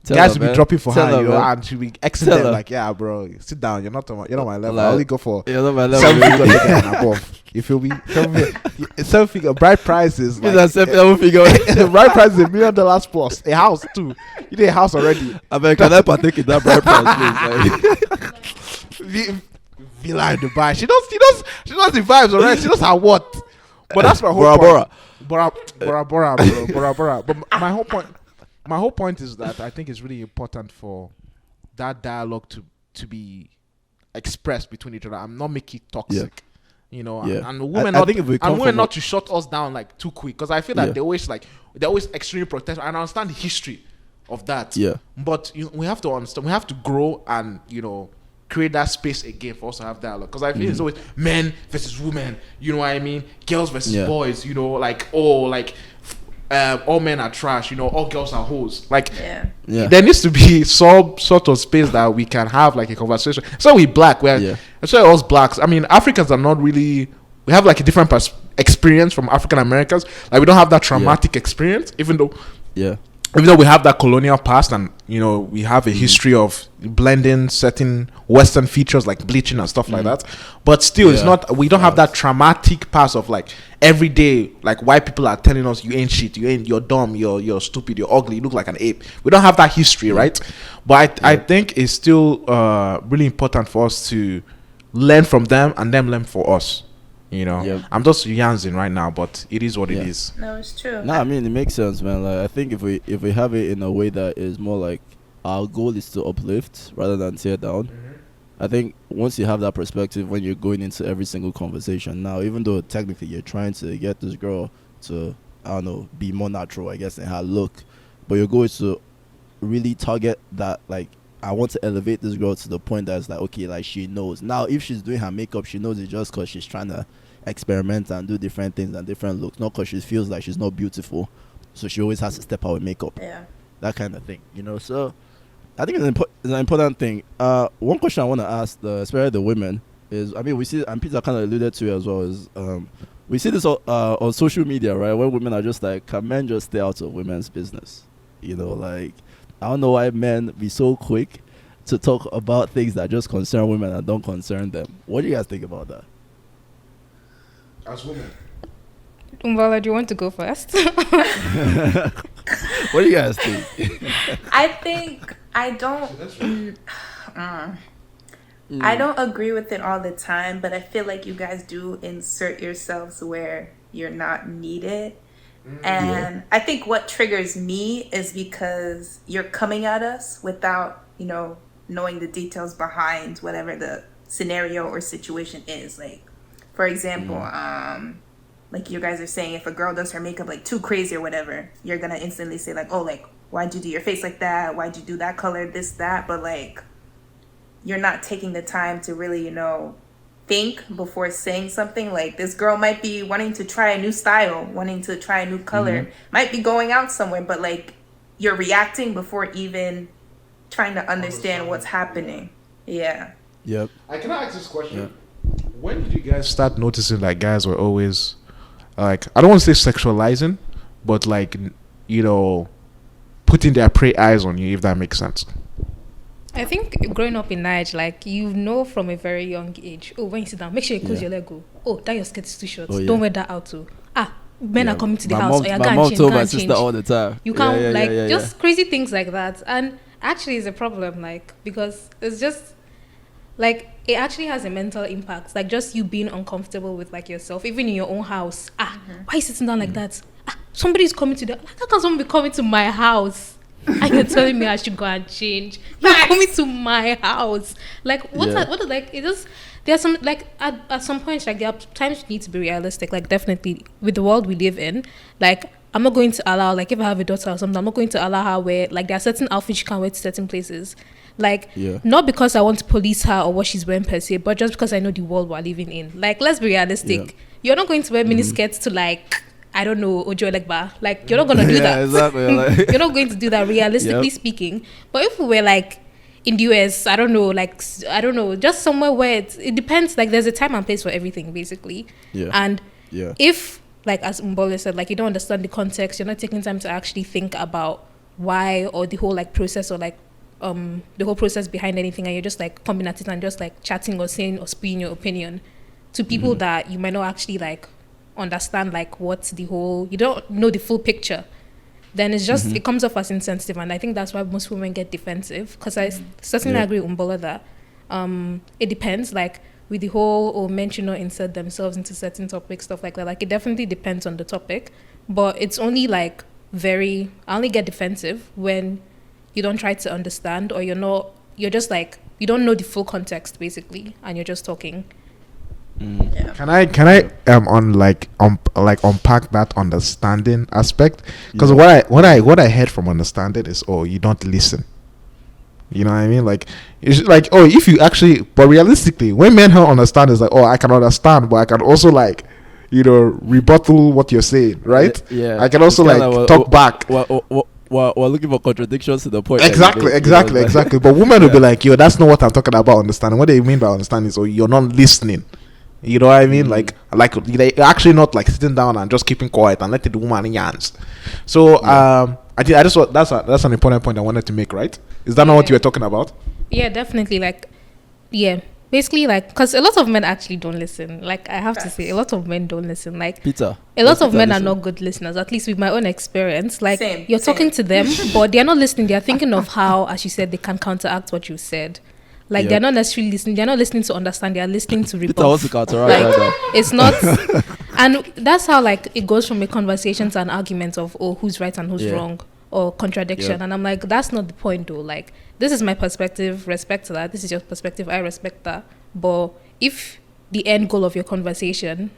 Guys will be dropping for her, you know, and she'll be exiting like, yeah, bro, sit down. You're not my level. Like, I only go for 7-figure and above. You feel me? 7-figure bride price is like bride price is $1 million plus. A house too. You need a house already. I mean, can I partake in that bride price, please? Villa in Dubai. She knows the vibes already. She knows her what. But that's my whole point. Bora, bro. But my whole point is that I think it's really important for that dialogue to to be expressed between each other and not make it toxic. You know, Yeah. and women I think if we come women from not to shut us down like too quick, because I feel that Yeah. they're always extremely protective, and I understand the history of that. Yeah. But we have to understand, we have to grow and create that space again for us to have dialogue. Because I feel it's always men versus women. You know what I mean? Girls versus boys. You know, like all men are trash. You know, all girls are hoes. Like, there needs to be some sort of space that we can have like a conversation. So we black, so us blacks. I mean, Africans are not really. We have like a different experience from African Americans. Like, we don't have that traumatic experience, even though we have that colonial past, and we have a history of blending certain Western features like bleaching and stuff like that. But still, it's not. We don't have that traumatic past of like every day, like white people are telling us you ain't shit, you're dumb, you're stupid, you're ugly, you look like an ape. We don't have that history, right? But I think it's still really important for us to learn from them and them learn for us. I'm just yancing right now, but it is what it is. No, it's true. No, I mean, it makes sense, man. Like, I think if we have it in a way that is more like our goal is to uplift rather than tear down. I think once you have that perspective when you're going into every single conversation, now, even though technically you're trying to get this girl to, I don't know, be more natural, I guess, in her look, but your goal is to really target that, like, I want to elevate this girl to the point that it's like, okay, like, she knows. Now, if she's doing her makeup, she knows it just because she's trying to experiment and do different things and different looks, not because she feels like she's not beautiful, so she always has to step out with makeup. That kind of thing, So I think it's an important thing. One question I want to ask, especially the women, is, I mean, we see, and Peter kind of alluded to it as well, is we see this on social media, right, where women are just like, can men just stay out of women's business? Like, I don't know why men be so quick to talk about things that just concern women and don't concern them. What do you guys think about that? As women. Umbala, do you want to go first? What do you guys think? I think I don't. I don't agree with it all the time, but I feel like you guys do insert yourselves where you're not needed. And I think what triggers me is because you're coming at us without, knowing the details behind whatever the scenario or situation is. Like, for example, like you guys are saying, if a girl does her makeup like too crazy or whatever, you're gonna instantly say like, oh, like, why'd you do your face like that? Why'd you do that color, this, that? But like, you're not taking the time to really, think before saying something. Like, this girl might be wanting to try a new style, wanting to try a new color, might be going out somewhere, but like, you're reacting before even trying to understand what's happening. Yep. I can ask this question. When did you guys start noticing like guys were always like, I don't want to say sexualizing, but like, putting their prey eyes on you, if that makes sense? I think growing up in Nigeria, like, from a very young age, when you sit down, make sure you close your leg. That your skirt is too short. Don't wear that out too. Men are coming to the house. My mom told my sister all the time. You can't, just crazy things like that. And actually, it's a problem, like, because it's just, like, it actually has a mental impact. Like, just you being uncomfortable with, like, yourself, even in your own house. Why are you sitting down like that? Somebody's coming to how can someone be coming to my house? And you're telling me I should go and change. You're coming to my house. Like, what are like, it just, there's some, like, at some point, like, there are times you need to be realistic. Like, definitely, with the world we live in, like, I'm not going to allow, like, if I have a daughter or something, I'm not going to allow her wear, like, there are certain outfits she can't wear to certain places. Like, not because I want to police her or what she's wearing per se, but just because I know the world we're living in. Like, let's be realistic. You're not going to wear mini skirts to, like, I don't know, Ojo Legba. Like, you're not going to do that. Exactly. Like, you're not going to do that, realistically speaking. But if we were, like, in the US, I don't know, just somewhere where it depends. Like, there's a time and place for everything, basically. And if, like, as Mbole said, like, you don't understand the context, you're not taking time to actually think about why, or the whole, like, process, or, like, the whole process behind anything, and you're just, like, coming at it and just, like, chatting or saying or spewing your opinion to people that you might not actually, like, understand, like, what's the whole, you don't know the full picture, then it's just it comes off as insensitive. And I think that's why most women get defensive, because I certainly agree with Umbola that it depends, like, with the whole men should not insert themselves into certain topics, stuff like that. Like, it definitely depends on the topic, but it's only, like, I only get defensive when you don't try to understand, or you're you're just like, you don't know the full context basically, and you're just talking. Yeah. Can I unpack that understanding aspect? Because what I heard from understanding is, oh, you don't listen. You know what I mean? Like, it's like, oh, if you actually, but realistically, when men don't understand, is like, oh, I can understand, but I can also like, you know, rebuttal what you're saying, right? Yeah. I can also like talk back. We're looking for contradictions to the point. Exactly. But women will be like, yo, that's not what I'm talking about. Understanding. What they mean by understanding is, oh, you're not listening. You know what I mean? Like they actually not like sitting down and just keeping quiet and letting the woman yarns. So I just thought that's an important point I wanted to make. Right? Is that not what you were talking about? Yeah, definitely. Like, yeah, basically, like, because a lot of men actually don't listen. Like, I have to say, a lot of men don't listen. Like, Peter, a lot of men are not good listeners. At least with my own experience. Like, you're talking to them, but they're not listening. They're thinking of how, as you said, they can counteract what you said. Like, they're not necessarily listening. They're not listening to understand. They're listening to rebuff. Like, it's not. And that's how, like, it goes from a conversation to an argument of, oh, who's right and who's wrong, or contradiction. And I'm like, that's not the point, though. Like, this is my perspective. Respect to that. This is your perspective. I respect that. But if the end goal of your conversation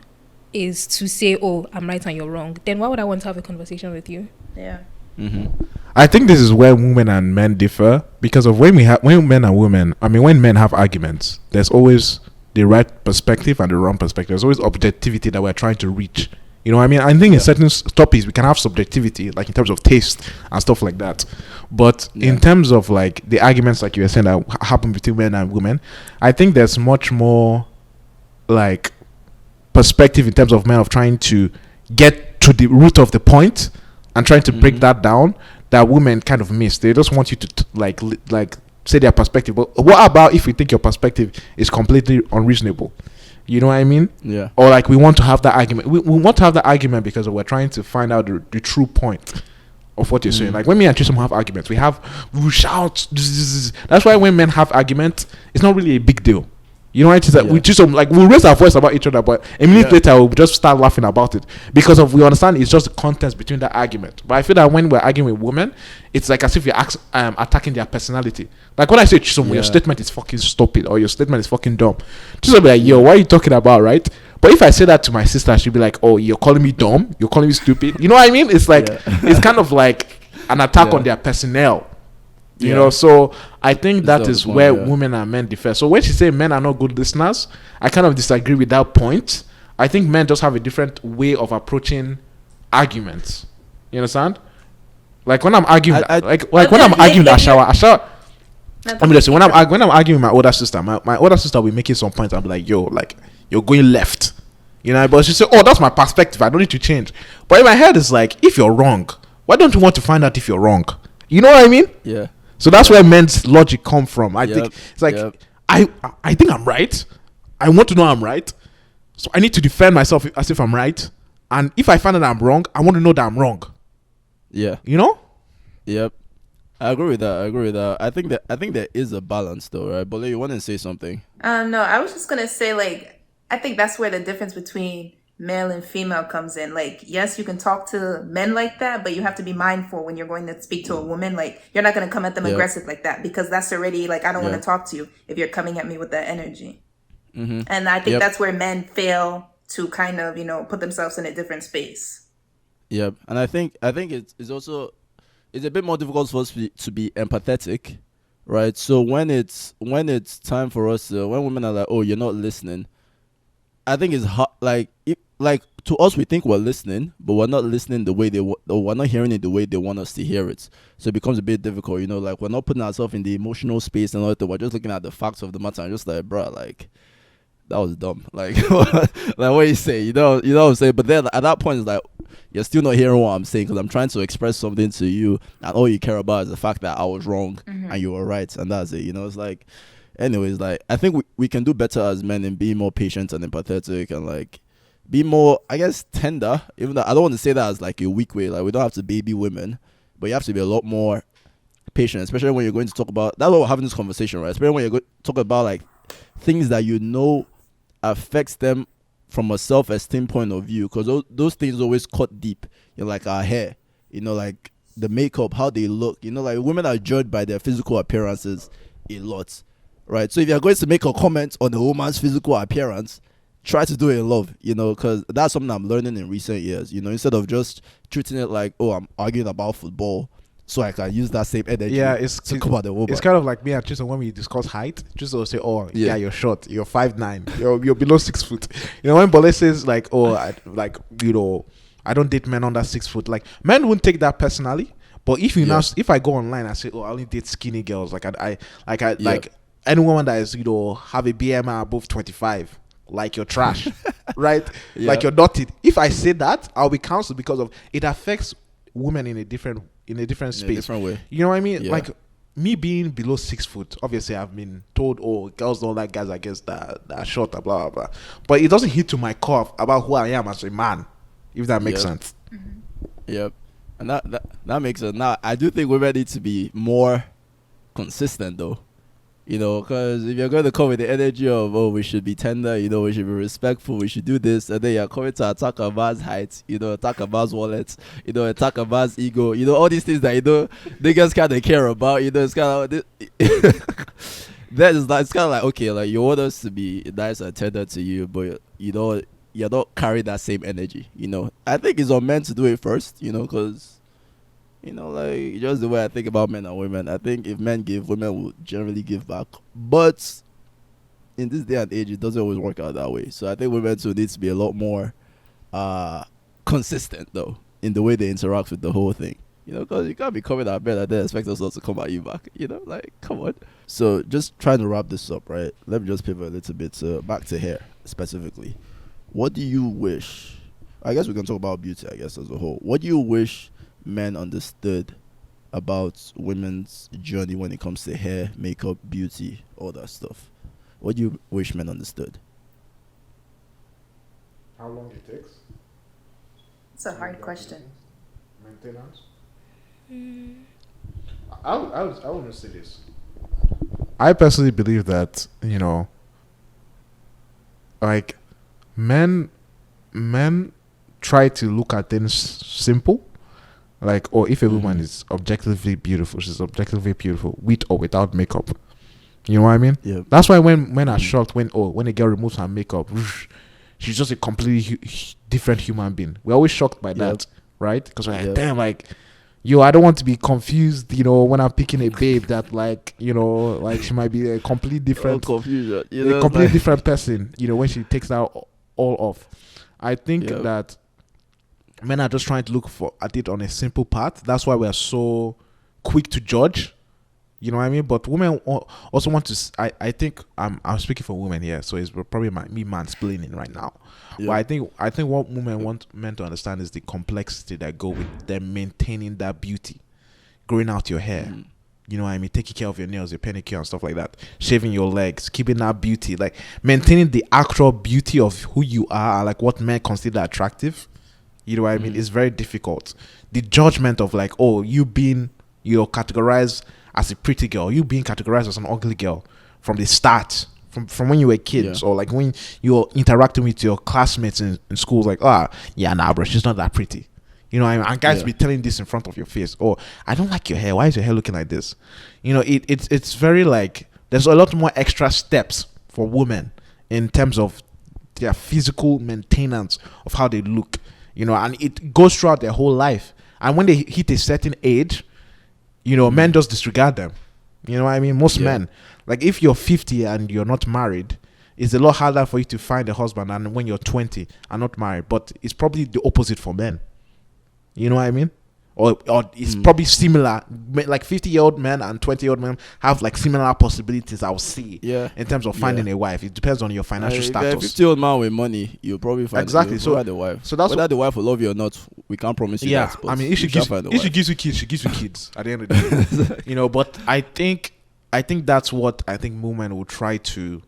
is to say, oh, I'm right and you're wrong, then why would I want to have a conversation with you? Yeah. Mm-hmm. I think this is where women and men differ, because of when men and women, I mean, when men have arguments, there's always the right perspective and the wrong perspective. There's always objectivity that we're trying to reach. You know what I mean? I think in certain topics we can have subjectivity, like in terms of taste and stuff like that. But in terms of like the arguments, like you were saying, that happen between men and women, I think there's much more like perspective in terms of men of trying to get to the root of the point and trying to break that down, that women kind of miss. They just want you to like say their perspective. But what about if we think your perspective is completely unreasonable? You know what I mean? Yeah. Or like we want to have that argument. We want to have that argument because we're trying to find out the true point of what you're saying. Like when me and Chisom have arguments, we shout. That's why when men have arguments, it's not really a big deal. You know, it's like we just like we'll raise our voice about each other, but a minute later we'll just start laughing about it because of we understand it's just the context between the argument. But I feel that when we're arguing with women, it's like as if you're attacking their personality. Like when I say Chisom, your statement is fucking stupid or your statement is fucking dumb, Chisom will be like, yo, what are you talking about, right? But if I say that to my sister, she'll be like, oh, you're calling me dumb, you're calling me stupid. You know what I mean? It's like it's kind of like an attack on their personnel. You know, so I think that is where women and men differ. So when she say men are not good listeners, I kind of disagree with that point. I think men just have a different way of approaching arguments. You understand? Like when I'm arguing, when I'm arguing with Ashawa. I mean, listen, when I'm arguing with my older sister, my older sister will be making some points. I'll be like, yo, like you're going left. You know, but she say, oh, that's my perspective. I don't need to change. But in my head, it's like, if you're wrong, why don't you want to find out if you're wrong? You know what I mean? Yeah. So that's where men's logic come from. I think it's like I think I'm right. I want to know I'm right. So I need to defend myself as if I'm right. And if I find that I'm wrong, I want to know that I'm wrong. Yeah. You know? Yep. I agree with that. I think there is a balance though, right? But you want to say something? No, I was just gonna say like I think that's where the difference between male and female comes in. Like, yes, you can talk to men like that, but you have to be mindful when you're going to speak to a woman. Like, you're not going to come at them aggressive like that, because that's already like, I don't want to talk to you if you're coming at me with that energy. And I think that's where men fail to kind of, you know, put themselves in a different space. Yep. And I think it's also it's a bit more difficult for us to be empathetic, right? So when it's time for us when women are like, oh, you're not listening, I think it's hard, like to us, we think we're listening, but we're not listening the way or we're not hearing it the way they want us to hear it. So it becomes a bit difficult, you know, like we're not putting ourselves in the emotional space and all that. We're just looking at the facts of the matter and just like, bro, like that was dumb. Like, like what you say, you know what I'm saying? But then at that point, it's like you're still not hearing what I'm saying because I'm trying to express something to you, and all you care about is the fact that I was wrong and you were right, and that's it. You know, it's like, anyways, like I think we can do better as men in being more patient and empathetic and like be more, I guess, tender. Even though I don't want to say that as like a weak way. Like we don't have to baby women, but you have to be a lot more patient, especially when you're going to talk about. That's why we're having this conversation, right? Especially when you're going to talk about like things that you know affects them from a self-esteem point of view, because those things always cut deep. You know, like our hair, you know, like the makeup, how they look. You know, like women are judged by their physical appearances a lot, right? So if you're going to make a comment on a woman's physical appearance, try to do it in love, because that's something I'm learning in recent years, instead of just treating it like, oh, I'm arguing about football, so I can use that same energy to come at the woman. It's kind of like me and Chisom when we discuss height. Chisom will say, "Oh, yeah, you're short. You're 5'9". You're below 6 foot." When Bole says like, "Oh, I don't date men under 6 foot." Like, men won't take that personally. But if I go online and say, "Oh, I only date skinny girls," like like any woman that is have a BMI above 25, like you're trash, right? Like you're not it. If I say that, I'll be cancelled because of it affects women in a different space, a different way. You know what I mean? Like me being below 6 foot, obviously I've been told, oh, girls don't like guys, I guess that are short, blah blah blah. But it doesn't hit to my core about who I am as a man, if that makes sense. Yep. And that makes sense. Now I do think women need to be more consistent though. Because if you're going to come with the energy of, oh, we should be tender, we should be respectful, we should do this, and then you're coming to attack a man's height, attack a man's wallet, attack a man's ego, all these things that, niggas kind of care about, it's kind of, it's kind of like, okay, like, you want us to be nice and tender to you, but, you're not carrying that same energy, I think it's on men to do it first, because... like just the way I think about men and women, I think if men give, women will generally give back. But in this day and age, it doesn't always work out that way. So I think women too need to be a lot more consistent though in the way they interact with the whole thing. Because you can't be coming at men and then expect us not to come at you back. Like come on. So just trying to wrap this up, right? Let me just pivot a little bit back to hair specifically. What do you wish? I guess we can talk about beauty. I guess as a whole, what do you wish men understood about women's journey when it comes to hair, makeup, beauty, all that stuff? What do you wish men understood? How long it takes? It's a hard question. Maintenance. I want to say this. I personally believe that like men try to look at things simple. Like, or if a woman is objectively beautiful, she's objectively beautiful with or without makeup. You know what I mean? Yeah. That's why when men are shocked when a girl removes her makeup, she's just a completely different human being. We're always shocked by that, right? Because we're like, damn, like, I don't want to be confused, when I'm picking a babe that like, like she might be a completely different, confusion, a completely different person, when she takes that all off. I think that men are just trying to look at it on a simple path. That's why we're so quick to judge. You know what I mean? But women also want to... I think I'm speaking for women here, so it's probably me mansplaining right now. Yeah. But I think what women want men to understand is the complexity that go with them maintaining that beauty. Growing out your hair. You know what I mean? Taking care of your nails, your pedicure and stuff like that. Shaving your legs, keeping that beauty. Like, maintaining the actual beauty of who you are, like what men consider attractive. You know what I mean? It's very difficult. The judgment of like, oh, you being, categorized as a pretty girl, you being categorized as an ugly girl from the start, from when you were kids, or like when you're interacting with your classmates in schools, like, bro, she's not that pretty. You know what I mean? And guys be telling this in front of your face. Oh, I don't like your hair. Why is your hair looking like this? It's very like, there's a lot more extra steps for women in terms of their physical maintenance of how they look. And it goes throughout their whole life. And when they hit a certain age, men just disregard them. You know what I mean? Most men, like if you're 50 and you're not married, it's a lot harder for you to find a husband than when you're 20 and not married. But it's probably the opposite for men. You know what I mean? Or it's probably similar. Like 50-year-old men and 20-year-old men have like similar possibilities, I'll see. In terms of finding a wife. It depends on your financial status. 50-year-old man with money, you'll probably find the wife. So that's whether the wife will love you or not, we can't promise you that. I mean, if she gives you kids, she gives you kids at the end of the day. But I think that's what I think women will try to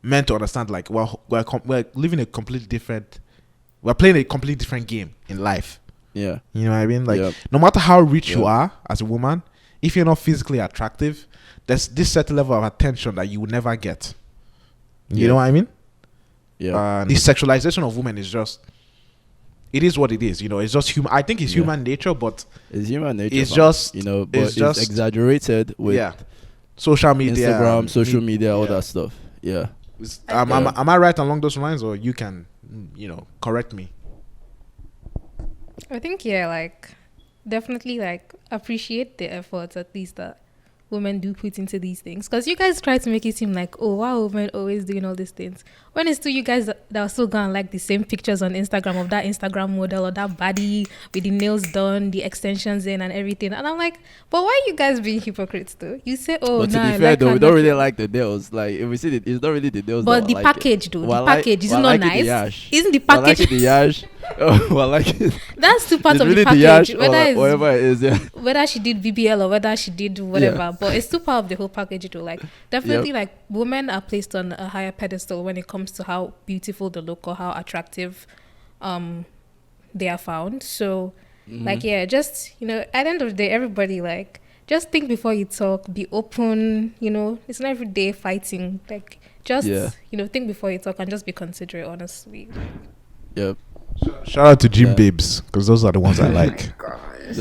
men to understand. Like, we're living a completely different. We're playing a completely different game in life. Yeah. You know what I mean? Like, no matter how rich you are as a woman, if you're not physically attractive, there's this certain level of attention that you will never get. You know what I mean? Yeah. The sexualization of women is just, it is what it is. It's just human. I think it's human nature, but it's human nature. It's just, but it's just exaggerated with social media, Instagram, social media, all that stuff. Yeah. Am I right along those lines, or you can, correct me? I think like definitely like appreciate the efforts at least that women do put into these things, because you guys try to make it seem like, oh wow, women always doing all these things, when it's still you guys that are still gonna like the same pictures on Instagram of that Instagram model or that body with the nails done, the extensions in and everything. And I'm like, but why are you guys being hypocrites though? You say, oh, but to nah, be fair like though, we don't really like the nails. Like if we see it's not really the nails, but the like package though, the package is not nice. Isn't the Well, like package the yash. Well, like it. that's two parts It's of really the the package, yash, or whether like it's whatever it is. Yeah. whether she did BBL or whether she did whatever, but it's still part of the whole package too. Like definitely, like women are placed on a higher pedestal when it comes to how beautiful they look or how attractive they are found. So like just at the end of the day, everybody like just think before you talk, be open. It's not every day fighting. Like just think before you talk and just be considerate, honestly. Yep. Shout out to gym babes, because those are the ones I like. I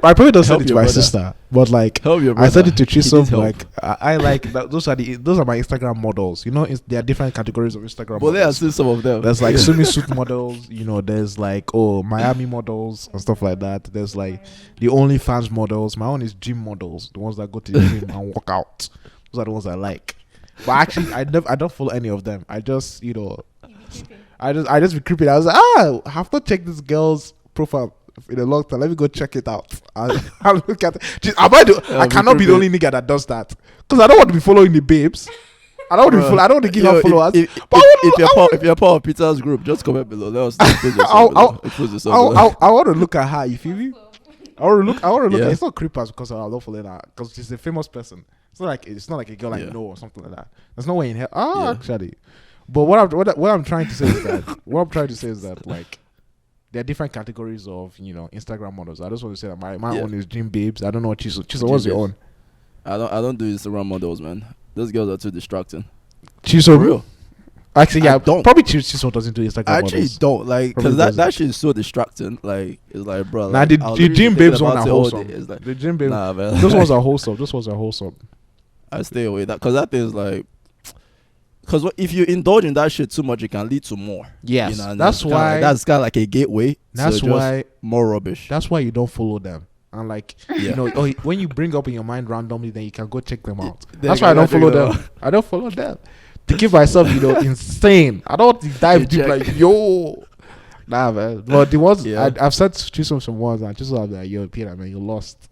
probably don't send it to my sister, but like I sent it to Chisom. Like I like that. Those are my Instagram models. There are different categories of Instagram. But models. there are still some of them. There's like swimsuit models. There's like Miami models and stuff like that. There's like the OnlyFans models. My own is gym models, the ones that go to the gym and work out. Those are the ones I like. But actually, I don't follow any of them. I just I just be creeping. I was like, I have not checked this girl's profile in a long time. Let me go check it out. I'll look at it. I cannot be the only nigga that does that, because I don't want to be following the babes. I don't want to I don't want to give her followers. If you're part of Peter's group, just comment below. Let us I want to look at her. You feel me? I want to look at. It's not creepers because I don't follow her, because she's a famous person. It's not like a girl I know or something like that. There's no way in hell. Actually. But what I'm trying to say is that like there are different categories of Instagram models. I just want to say that my own is gym babes. I don't know what Chisom. What's your own? I don't do Instagram models, man. Those girls are too distracting. Chisom, real. Actually, I don't. Probably Chisom doesn't do Instagram models. I actually don't like, because that shit is so distracting. Like it's like, bro. Nah, like, the gym babes one are wholesome. Like, the gym babes. Nah, man. Those ones are wholesome. I stay away because that is like. Because if you indulge in that shit too much, it can lead to more. Yes, that's why. That's kind of like a gateway. That's why more rubbish. That's why you don't follow them. And like when you bring up in your mind randomly, then you can go check them out. That's why I don't follow them. I don't follow them to keep myself, insane. I don't want to dive deep like nah, man. But the ones I've sent Chisom some ones, and just like, yo, Peter, man, you lost.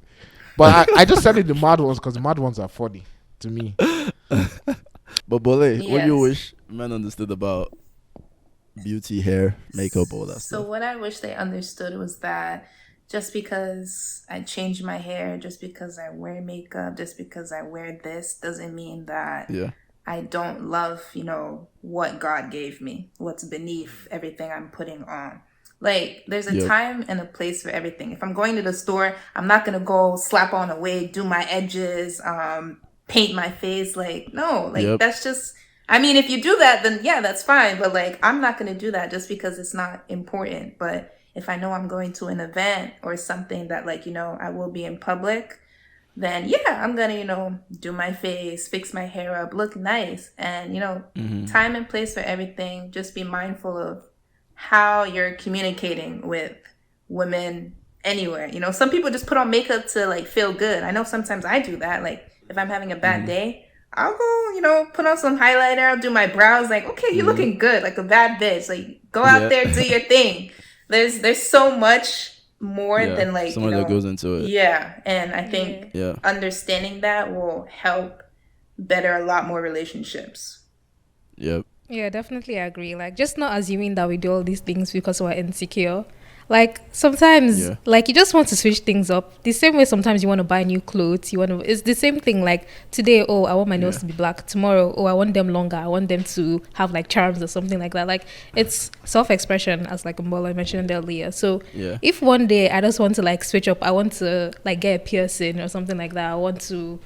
But I just sent it the mad ones because the mad ones are funny to me. But Bole, what do you wish men understood about beauty, hair, makeup, all that stuff? So what I wish they understood was that just because I change my hair, just because I wear makeup, just because I wear this, doesn't mean that I don't love, what God gave me, what's beneath everything I'm putting on. Like, there's a time and a place for everything. If I'm going to the store, I'm not going to go slap on a wig, do my edges, paint my face. Like, no, that's just, if you do that, then that's fine. But like, I'm not going to do that just because it's not important. But if I know I'm going to an event or something that like, I will be in public, then I'm going to, do my face, fix my hair up, look nice. And, time and place for everything. Just be mindful of how you're communicating with women anywhere. Some people just put on makeup to like feel good. I know sometimes I do that. Like, if I'm having a bad day, I'll go, put on some highlighter. I'll do my brows. Like, okay, you're looking good, like a bad bitch. Like, go out there, do your thing. There's so much more than like, someone that goes into it. Yeah, and I think understanding that will help better a lot more relationships. Yep. Yeah, definitely I agree. Like, just not assuming that we do all these things because we're insecure. Like, sometimes, like, you just want to switch things up. The same way sometimes you want to buy new clothes. It's the same thing. Like, today, I want my nails to be black. Tomorrow, I want them longer. I want them to have, like, charms or something like that. Like, it's self-expression, as, like, Mbola mentioned earlier. So, if one day I just want to, like, switch up, I want to, like, get a piercing or something like that. I want to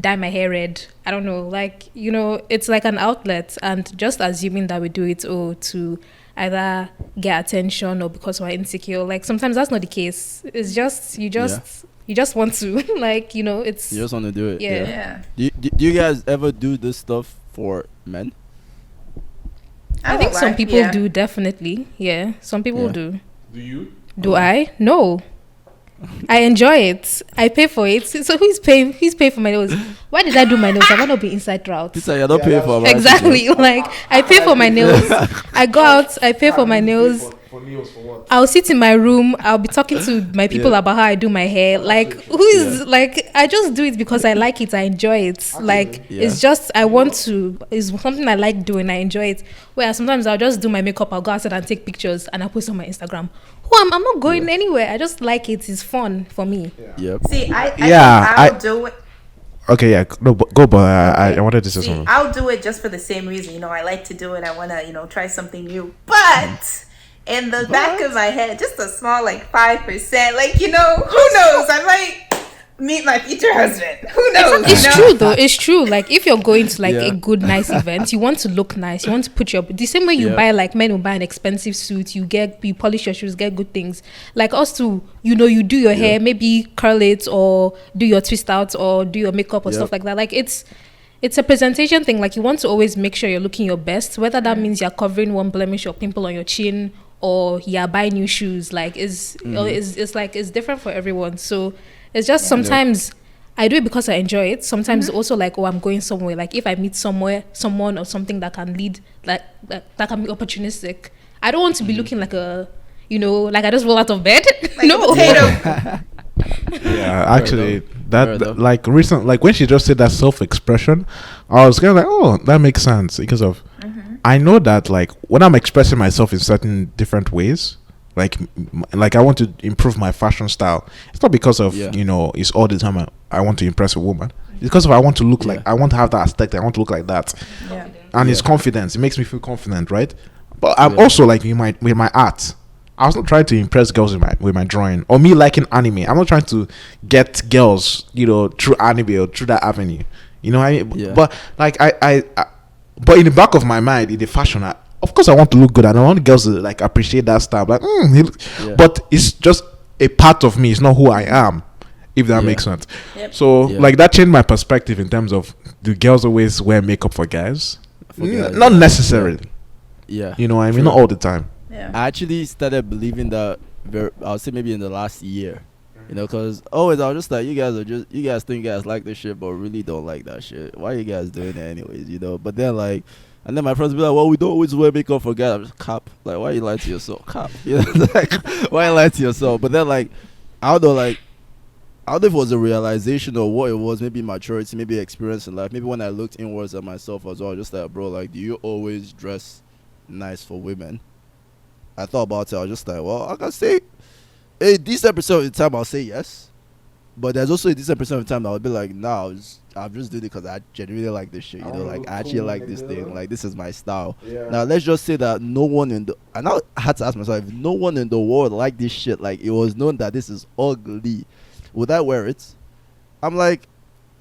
dye my hair red. I don't know. Like, it's like an outlet. And just assuming that we do it, to either get attention or because we're insecure, like sometimes that's not the case. It's just you just You just want to like, you know, it's You just want to do it. Yeah. Do you guys ever do this stuff for men? I think some people do, definitely. Yeah, some people do. Do you? Do I? No. I enjoy it. I pay for it. So who's paying for my nails? Why did I do my nails? I want to be inside route. This you're not paying for. Exactly. Like I pay for my nails. I go out. I pay for my nails. For nails for what? I'll sit in my room. I'll be talking to my people about how I do my hair. Like who is like I just do it because I like it. I enjoy it. Like it's just I want to. It's something I like doing. I enjoy it. Whereas sometimes I'll just do my makeup. I'll go outside and take pictures and I'll post on my Instagram. I'm not going anywhere. I just like it. It's fun for me. Yep. See, I'll do it. Okay, yeah, no, go, but I wanted to say something. I'll do it just for the same reason. You know, I like to do it. I want to, try something new. But in the back of my head, just a small, 5%. Who knows? I might meet my future husband. Who knows? It's true, though. It's true. Like, if you're going to, a good, nice event, you want to look nice. You want to put the same way you buy, men who buy an expensive suit, you polish your shoes, get good things. Like us too, you do your hair, maybe curl it or do your twist out or do your makeup or stuff like that. Like, it's a presentation thing. Like, you want to always make sure you're looking your best, whether that means you're covering one blemish or pimple on your chin or you're buying new shoes. Like, it's different for everyone. So it's just sometimes I do it because I enjoy it. Sometimes also I'm going somewhere. Like if I meet someone or something that can lead, that can be opportunistic. I don't want to be looking like a, I just roll out of bed. No. Yeah, actually, that when she just said that self-expression, I was kind of like, oh, that makes sense because of I know that when I'm expressing myself in certain different ways. Like I want to improve my fashion style. It's not because of it's all the time I want to impress a woman. It's because of I want to look like I want to have that aesthetic. I want to look like that. Yeah. And it's confidence. It makes me feel confident, right? But I'm also with my art. I was not trying to impress girls with my drawing or me liking anime. I'm not trying to get girls, through anime or through that avenue. You know what I mean? Yeah. But but in the back of my mind, in the fashion, of course, I want to look good, and I want girls to appreciate that style. But it's just a part of me. It's not who I am, if that makes sense. Yep. So, that changed my perspective in terms of do girls always wear makeup for guys? Not necessarily. Yeah, you know what I mean. Not all the time. Yeah. I actually started believing that. I'll say maybe in the last year, because always I was just like, you guys think you guys like this shit, but really don't like that shit. Why are you guys doing it anyways? But then and then my friends be like, well, we don't always wear makeup for guys. I'm just cap. Why are you lying to yourself? Cap. Why are you lying to yourself? But then I don't know, I don't know if it was a realization or what it was, maybe maturity, maybe experience in life. Maybe when I looked inwards at myself as well, just like, bro, do you always dress nice for women? I thought about it. I was just like, well, I can say a decent percent of the time I'll say yes. But there's also a decent percent of the time I'll be like, nah, I'm just doing it because I genuinely like this shit. I actually like this thing. This is my style. Yeah. Now, let's just say that no one and I had to ask myself, if no one in the world liked this shit, it was known that this is ugly, would I wear it? I'm like,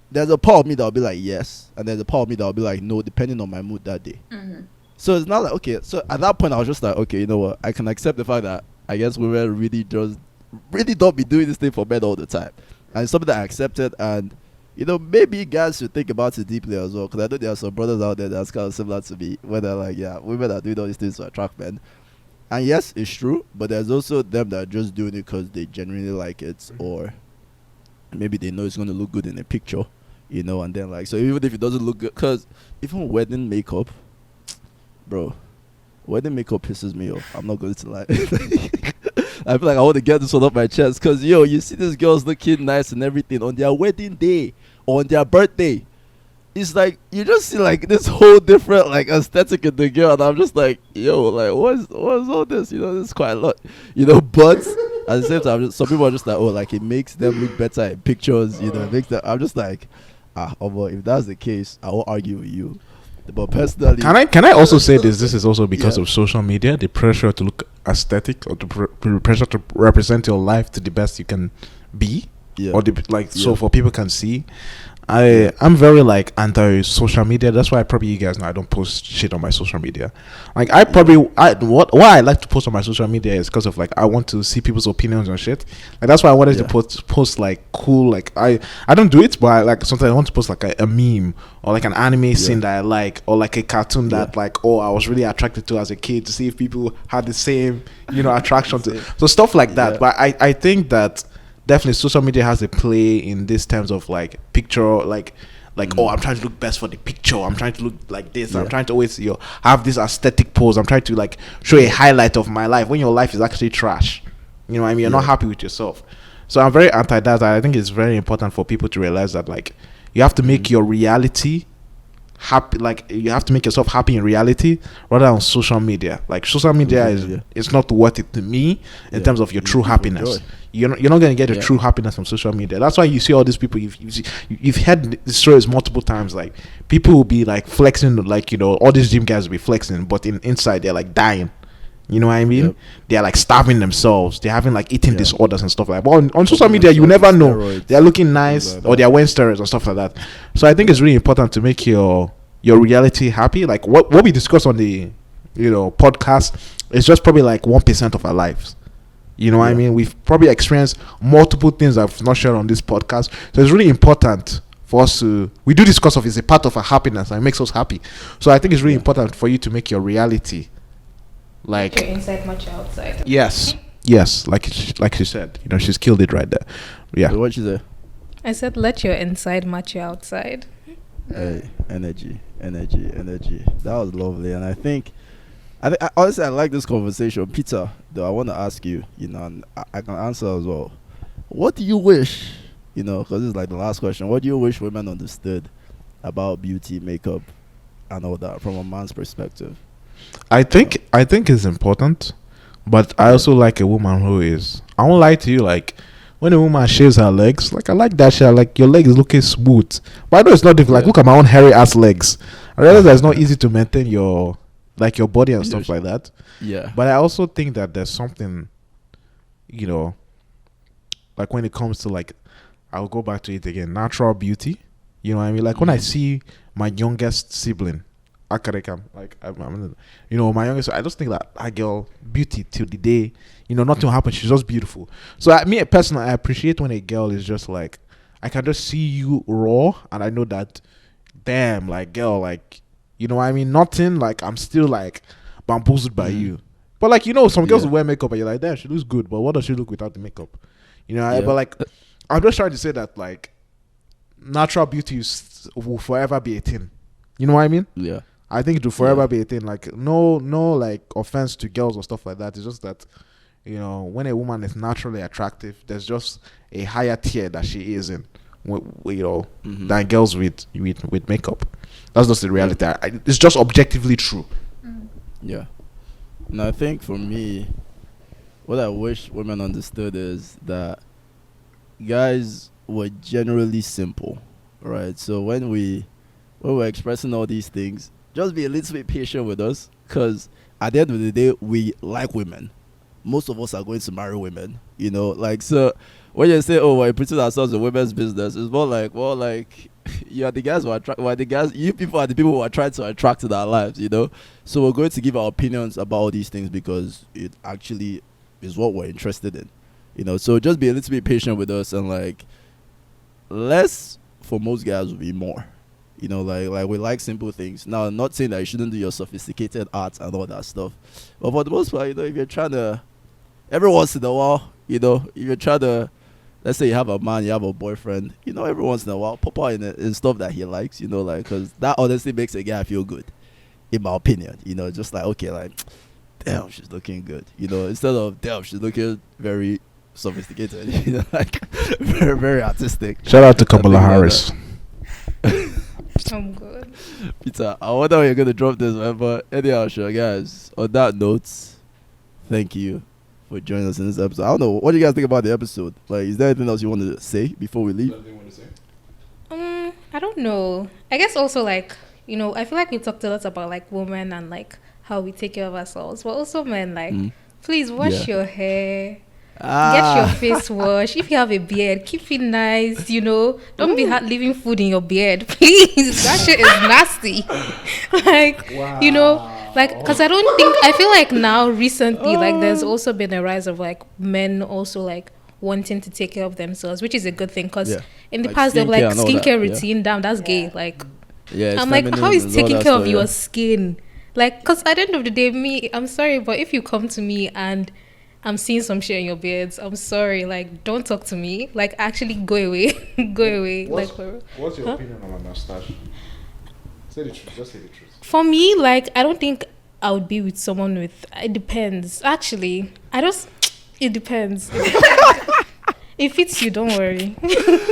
there's a part of me that'll be like, yes. And there's a part of me that'll be like, no, depending on my mood that day. Mm-hmm. So it's not like, okay. So at that point, I was just like, okay, you know what? I can accept the fact that I guess women really don't be doing this thing for men all the time. And it's something that I accepted, and maybe guys should think about it deeply as well, because I know there are some brothers out there that's kind of similar to me, where they're like, yeah, women are doing all these things to attract men. And yes, it's true, but there's also them that are just doing it because they genuinely like it, or maybe they know it's going to look good in a picture, and then so even if it doesn't look good, because even wedding makeup, bro, wedding makeup pisses me off. I'm not going to lie. I feel like I want to get this one off my chest because, you see these girls looking nice and everything on their wedding day or on their birthday. It's like, you just see this whole different aesthetic in the girl, and I'm just like, what's all this? This is quite a lot. But at the same time, some people are just like, oh, it makes them look better in pictures, it makes them, I'm just like, if that's the case, I won't argue with you. But personally, can I also say this is also because of social media, the pressure to look aesthetic, or the pressure to represent your life to the best you can be, or so for people can see. I'm very like anti social media. That's why probably you guys know I don't post shit on my social media. Like why I like to post on my social media is because of like I want to see people's opinions on shit. Like that's why I wanted to post like cool, like I don't do it, but I, like sometimes I want to post like a meme or like an anime scene that I like, or like a cartoon that like I was really attracted to as a kid, to see if people had the same attraction to, so stuff like that. But I think that definitely social media has a play in these terms of like picture, like I'm trying to look best for the picture, I'm trying to look like this, I'm trying to always have this aesthetic pose, I'm trying to like show a highlight of my life when your life is actually trash. You know what I mean? You're not happy with yourself. So I'm very anti that. I think it's very important for people to realize that like you have to make your reality happy, like you have to make yourself happy in reality rather than social media. Like social media it's not worth it to me in terms of your true happiness. You're not going to get your true happiness from social media. That's why you see all these people, you've heard the stories multiple times, like people will be like flexing, like all these gym guys will be flexing, but inside they're like dying. You know what I mean? They're like starving themselves. They're having like eating disorders and stuff like that. But on social media, you never know. Steroids. They're looking nice, or they're wearing steroids and stuff like that. So I think it's really important to make your reality happy. Like what we discuss on the podcast is just probably like 1% of our lives. You know what I mean? We've probably experienced multiple things I've not shared on this podcast. So it's really important for us to, we do this because of it's a part of our happiness and it makes us happy. So I think it's really important for you to make your reality like your inside much outside. Yes, like she said, she's killed it right there. Yeah. So what you say? I said, let your inside match your outside. Hey, energy. That was lovely, and I think honestly I like this conversation, Peter. Though I want to ask you, and I can answer as well. What do you wish, because this is like the last question. What do you wish women understood about beauty, makeup, and all that from a man's perspective? I think it's important, but I also like a woman who is, I won't lie to you, like when a woman shaves her legs, like I like that shit, like your leg is looking smooth. But I know it's not difficult. Like look at my own hairy ass legs. I realize that it's not easy to maintain your body and stuff like that. Yeah. But I also think that there's something, like when it comes to like, I'll go back to it again, natural beauty. You know what I mean? Like when I see my youngest sibling, Akarekam, like my youngest, I just think that girl, beauty till the day, nothing will happen. She's just beautiful. So me personally, I appreciate when a girl is just like, I can just see you raw, and I know that, damn, like girl, like you know what I mean. Nothing, like I'm still like bamboozled by you. But like some girls will wear makeup, and you're like, damn, she looks good, but what does she look without the makeup? But like, I'm just trying to say that like, natural beauty will forever be a thing. You know what I mean? Yeah. I think it will forever be a thing. Like no like offense to girls or stuff like that. It's just that when a woman is naturally attractive, there's just a higher tier that she is in, than girls with makeup. That's just the reality. It's just objectively true. Yeah. And I think for me, what I wish women understood is that guys were generally simple, right? So when we're expressing all these things, just be a little bit patient with us, because at the end of the day, we like women. Most of us are going to marry women, like, so when you say, we're putting ourselves in women's business, it's more like, well, like, you are the guys who you people are the people who are trying to attract in our lives, so we're going to give our opinions about all these things because it actually is what we're interested in, so just be a little bit patient with us, and like, less for most guys will be more. Like we like simple things. Now, I'm not saying that you shouldn't do your sophisticated art and all that stuff, but for the most part, if you're trying to, every once in a while, if you're trying to, let's say you have a man, you have a boyfriend, every once in a while, pop out in stuff that he likes, like, because that honestly makes a guy feel good, in my opinion. Just like, okay, like, damn, she's looking good, instead of, damn, she's looking very sophisticated, like, very, very artistic. Shout out to Kamala Harris. I'm good. Peter, I wonder when you're going to drop this, man. But anyhow, sure, guys, on that note, thank you for joining us in this episode. I don't know, what do you guys think about the episode? Like, is there anything else you want to say before we leave? I don't know. I guess also, like, I feel like we talked a lot about, like, women and, like, how we take care of ourselves. But also men, like, please wash your hair. Get your face washed. If you have a beard, keep it nice. Don't be leaving food in your beard, please. That shit is nasty. Because I feel like now recently, like there's also been a rise of like men also like wanting to take care of themselves, which is a good thing. Because in the past, they're like skincare routine. Damn, that's gay. Like, I'm like, how is taking care of your skin? Like, because at the end of the day, I'm sorry, but if you come to me and I'm seeing some shit in your beards, I'm sorry, like, don't talk to me. Like, actually, go away. Go away. What's your opinion on a mustache? Say the truth. Just say the truth. For me, like, I don't think I would be with someone with... It depends. Actually, it depends. It fits you, don't worry.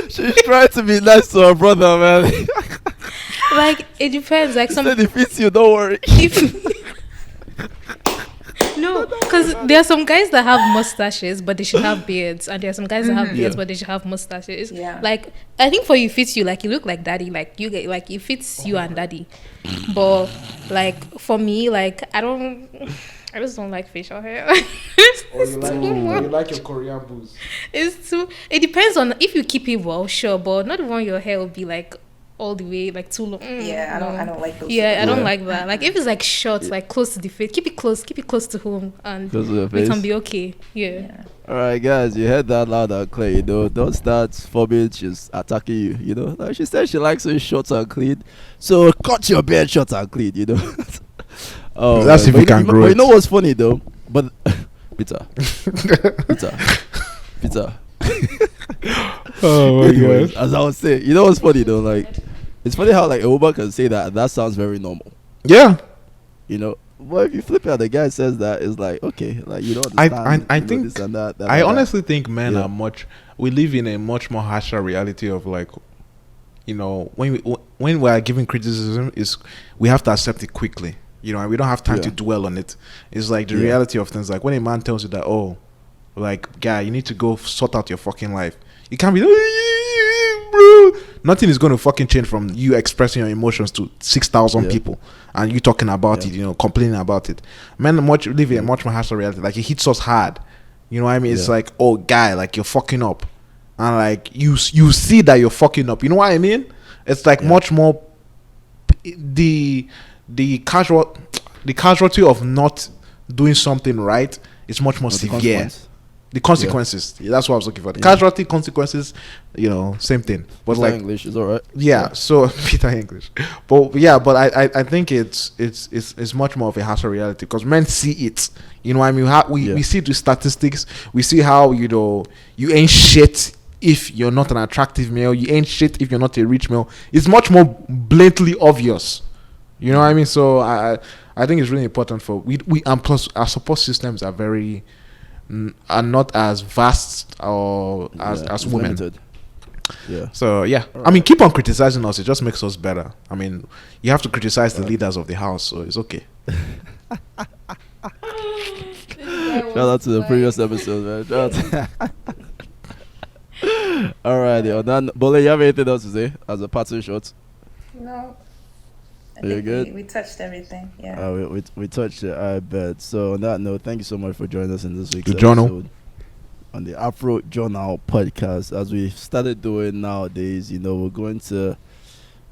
She's trying to be nice to her brother, man. Like, it depends. Like, said it fits you, don't worry. No, because there are some guys that have mustaches, but they should have beards, and there are some guys that have beards, but they should have mustaches. Yeah. Like, I think for you, it fits you. Like, you look like daddy. Like, you get like it fits you and daddy. But like for me, like I just don't like facial hair. You like your Korean booze. It depends on if you keep it well, sure, but not even your hair will be like all the way like too long. I don't like those. Yeah, I don't like that. Like if it's like short, like close to the face, keep it close to home, and it can be okay. Yeah. All right, guys, you heard that loud and clear. Don't start forming she's attacking you. Like she said, she likes it short and clean. So cut your beard short and clean. Oh, that's if you can grow. But you know what's funny though? But Peter. Oh my god! As I was saying, you know what's funny though? Like, it's funny how like a woman can say that, and that sounds very normal. Yeah. Well, if you flip it out, the guy says that, it's like, okay, like you don't understand. I think this and that. I honestly think men are we live in a much more harsher reality of like, when we are giving criticism, is we have to accept it quickly. And we don't have time to dwell on it. It's like the reality of things. Like when a man tells you that, oh, like guy, you need to go sort out your fucking life. You can't be, bro. Nothing is going to fucking change from you expressing your emotions to 6,000 people and you talking about it, complaining about it. Men live in a much more harsher reality. Like it hits us hard. You know what I mean? It's like, oh, guy, like you're fucking up, and like you see that you're fucking up. You know what I mean? It's like much more the casualty of not doing something right is much more severe. The consequences. That's what I was looking for. The casualty, consequences, same thing. But Peter like English is alright. Yeah, so Peter English. But I think it's much more of a harsher reality because men see it. You know what I mean? We see the statistics. We see how you ain't shit if you're not an attractive male. You ain't shit if you're not a rich male. It's much more blatantly obvious. You know what I mean? So I think it's really important for we and plus our support systems are not as vast or as women. Limited. Yeah. So right. I mean, keep on criticizing us. It just makes us better. I mean, you have to criticize the leaders of the house, so it's okay. Shout out to the previous episode, man. All right, then Bole, you have anything else to say as a parting shot? No. I think good? We touched everything. Yeah. We touched it. I bet. So on that note, thank you so much for joining us in this week's journal episode on the Afro Journal podcast. As we started doing nowadays, we're going to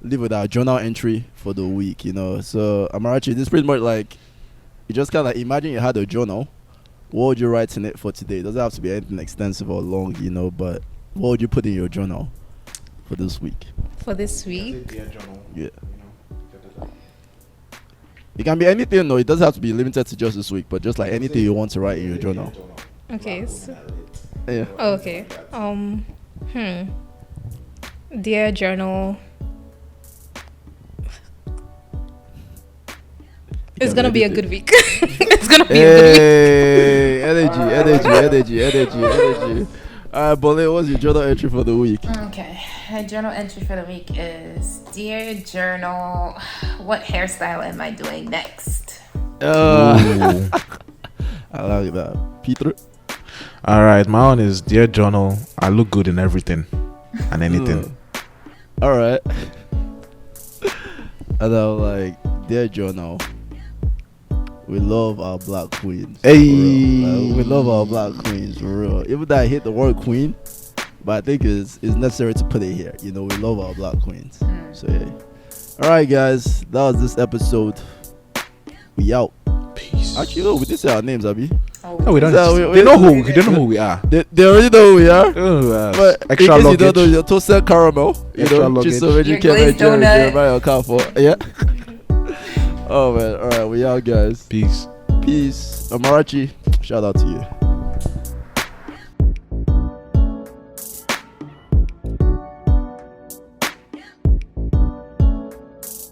live with our journal entry for the week. So Amarachi, this is pretty much like you just kind of imagine you had a journal. What would you write in it for today? It doesn't have to be anything extensive or long, but what would you put in your journal for this week? For this week? Yeah. It can be anything, no, it doesn't have to be limited to just this week, but just like anything you want to write in your journal. Okay. So, yeah. Oh, okay. Dear journal. It's gonna be a good week. It's gonna be a good week. Energy. Bole, what's your journal entry for the week? Okay, my journal entry for the week is: Dear journal, what hairstyle am I doing next? I like that. Peter? All right, my one is: Dear journal, I look good in everything and anything. All right. And I'm like, dear journal, we love our black queens. Hey. We love our black queens for real. Even though I hate the word queen, but I think it's necessary to put it here. You know, we love our black queens. So yeah. All right, guys, that was this episode. We out. Peace. Actually, we did say our names, Abi. No, we don't. So They know who we are. They already know who we are. But Extra in case you luggage. don't know, your toasted caramel. You Extra know, luggage. Chisom, Your Kevin, glazed Jerry, donut. Jeremiah, Okafo. Yeah. Oh man. All right, we out, guys. Peace. Peace. Amarachi, shout out to you.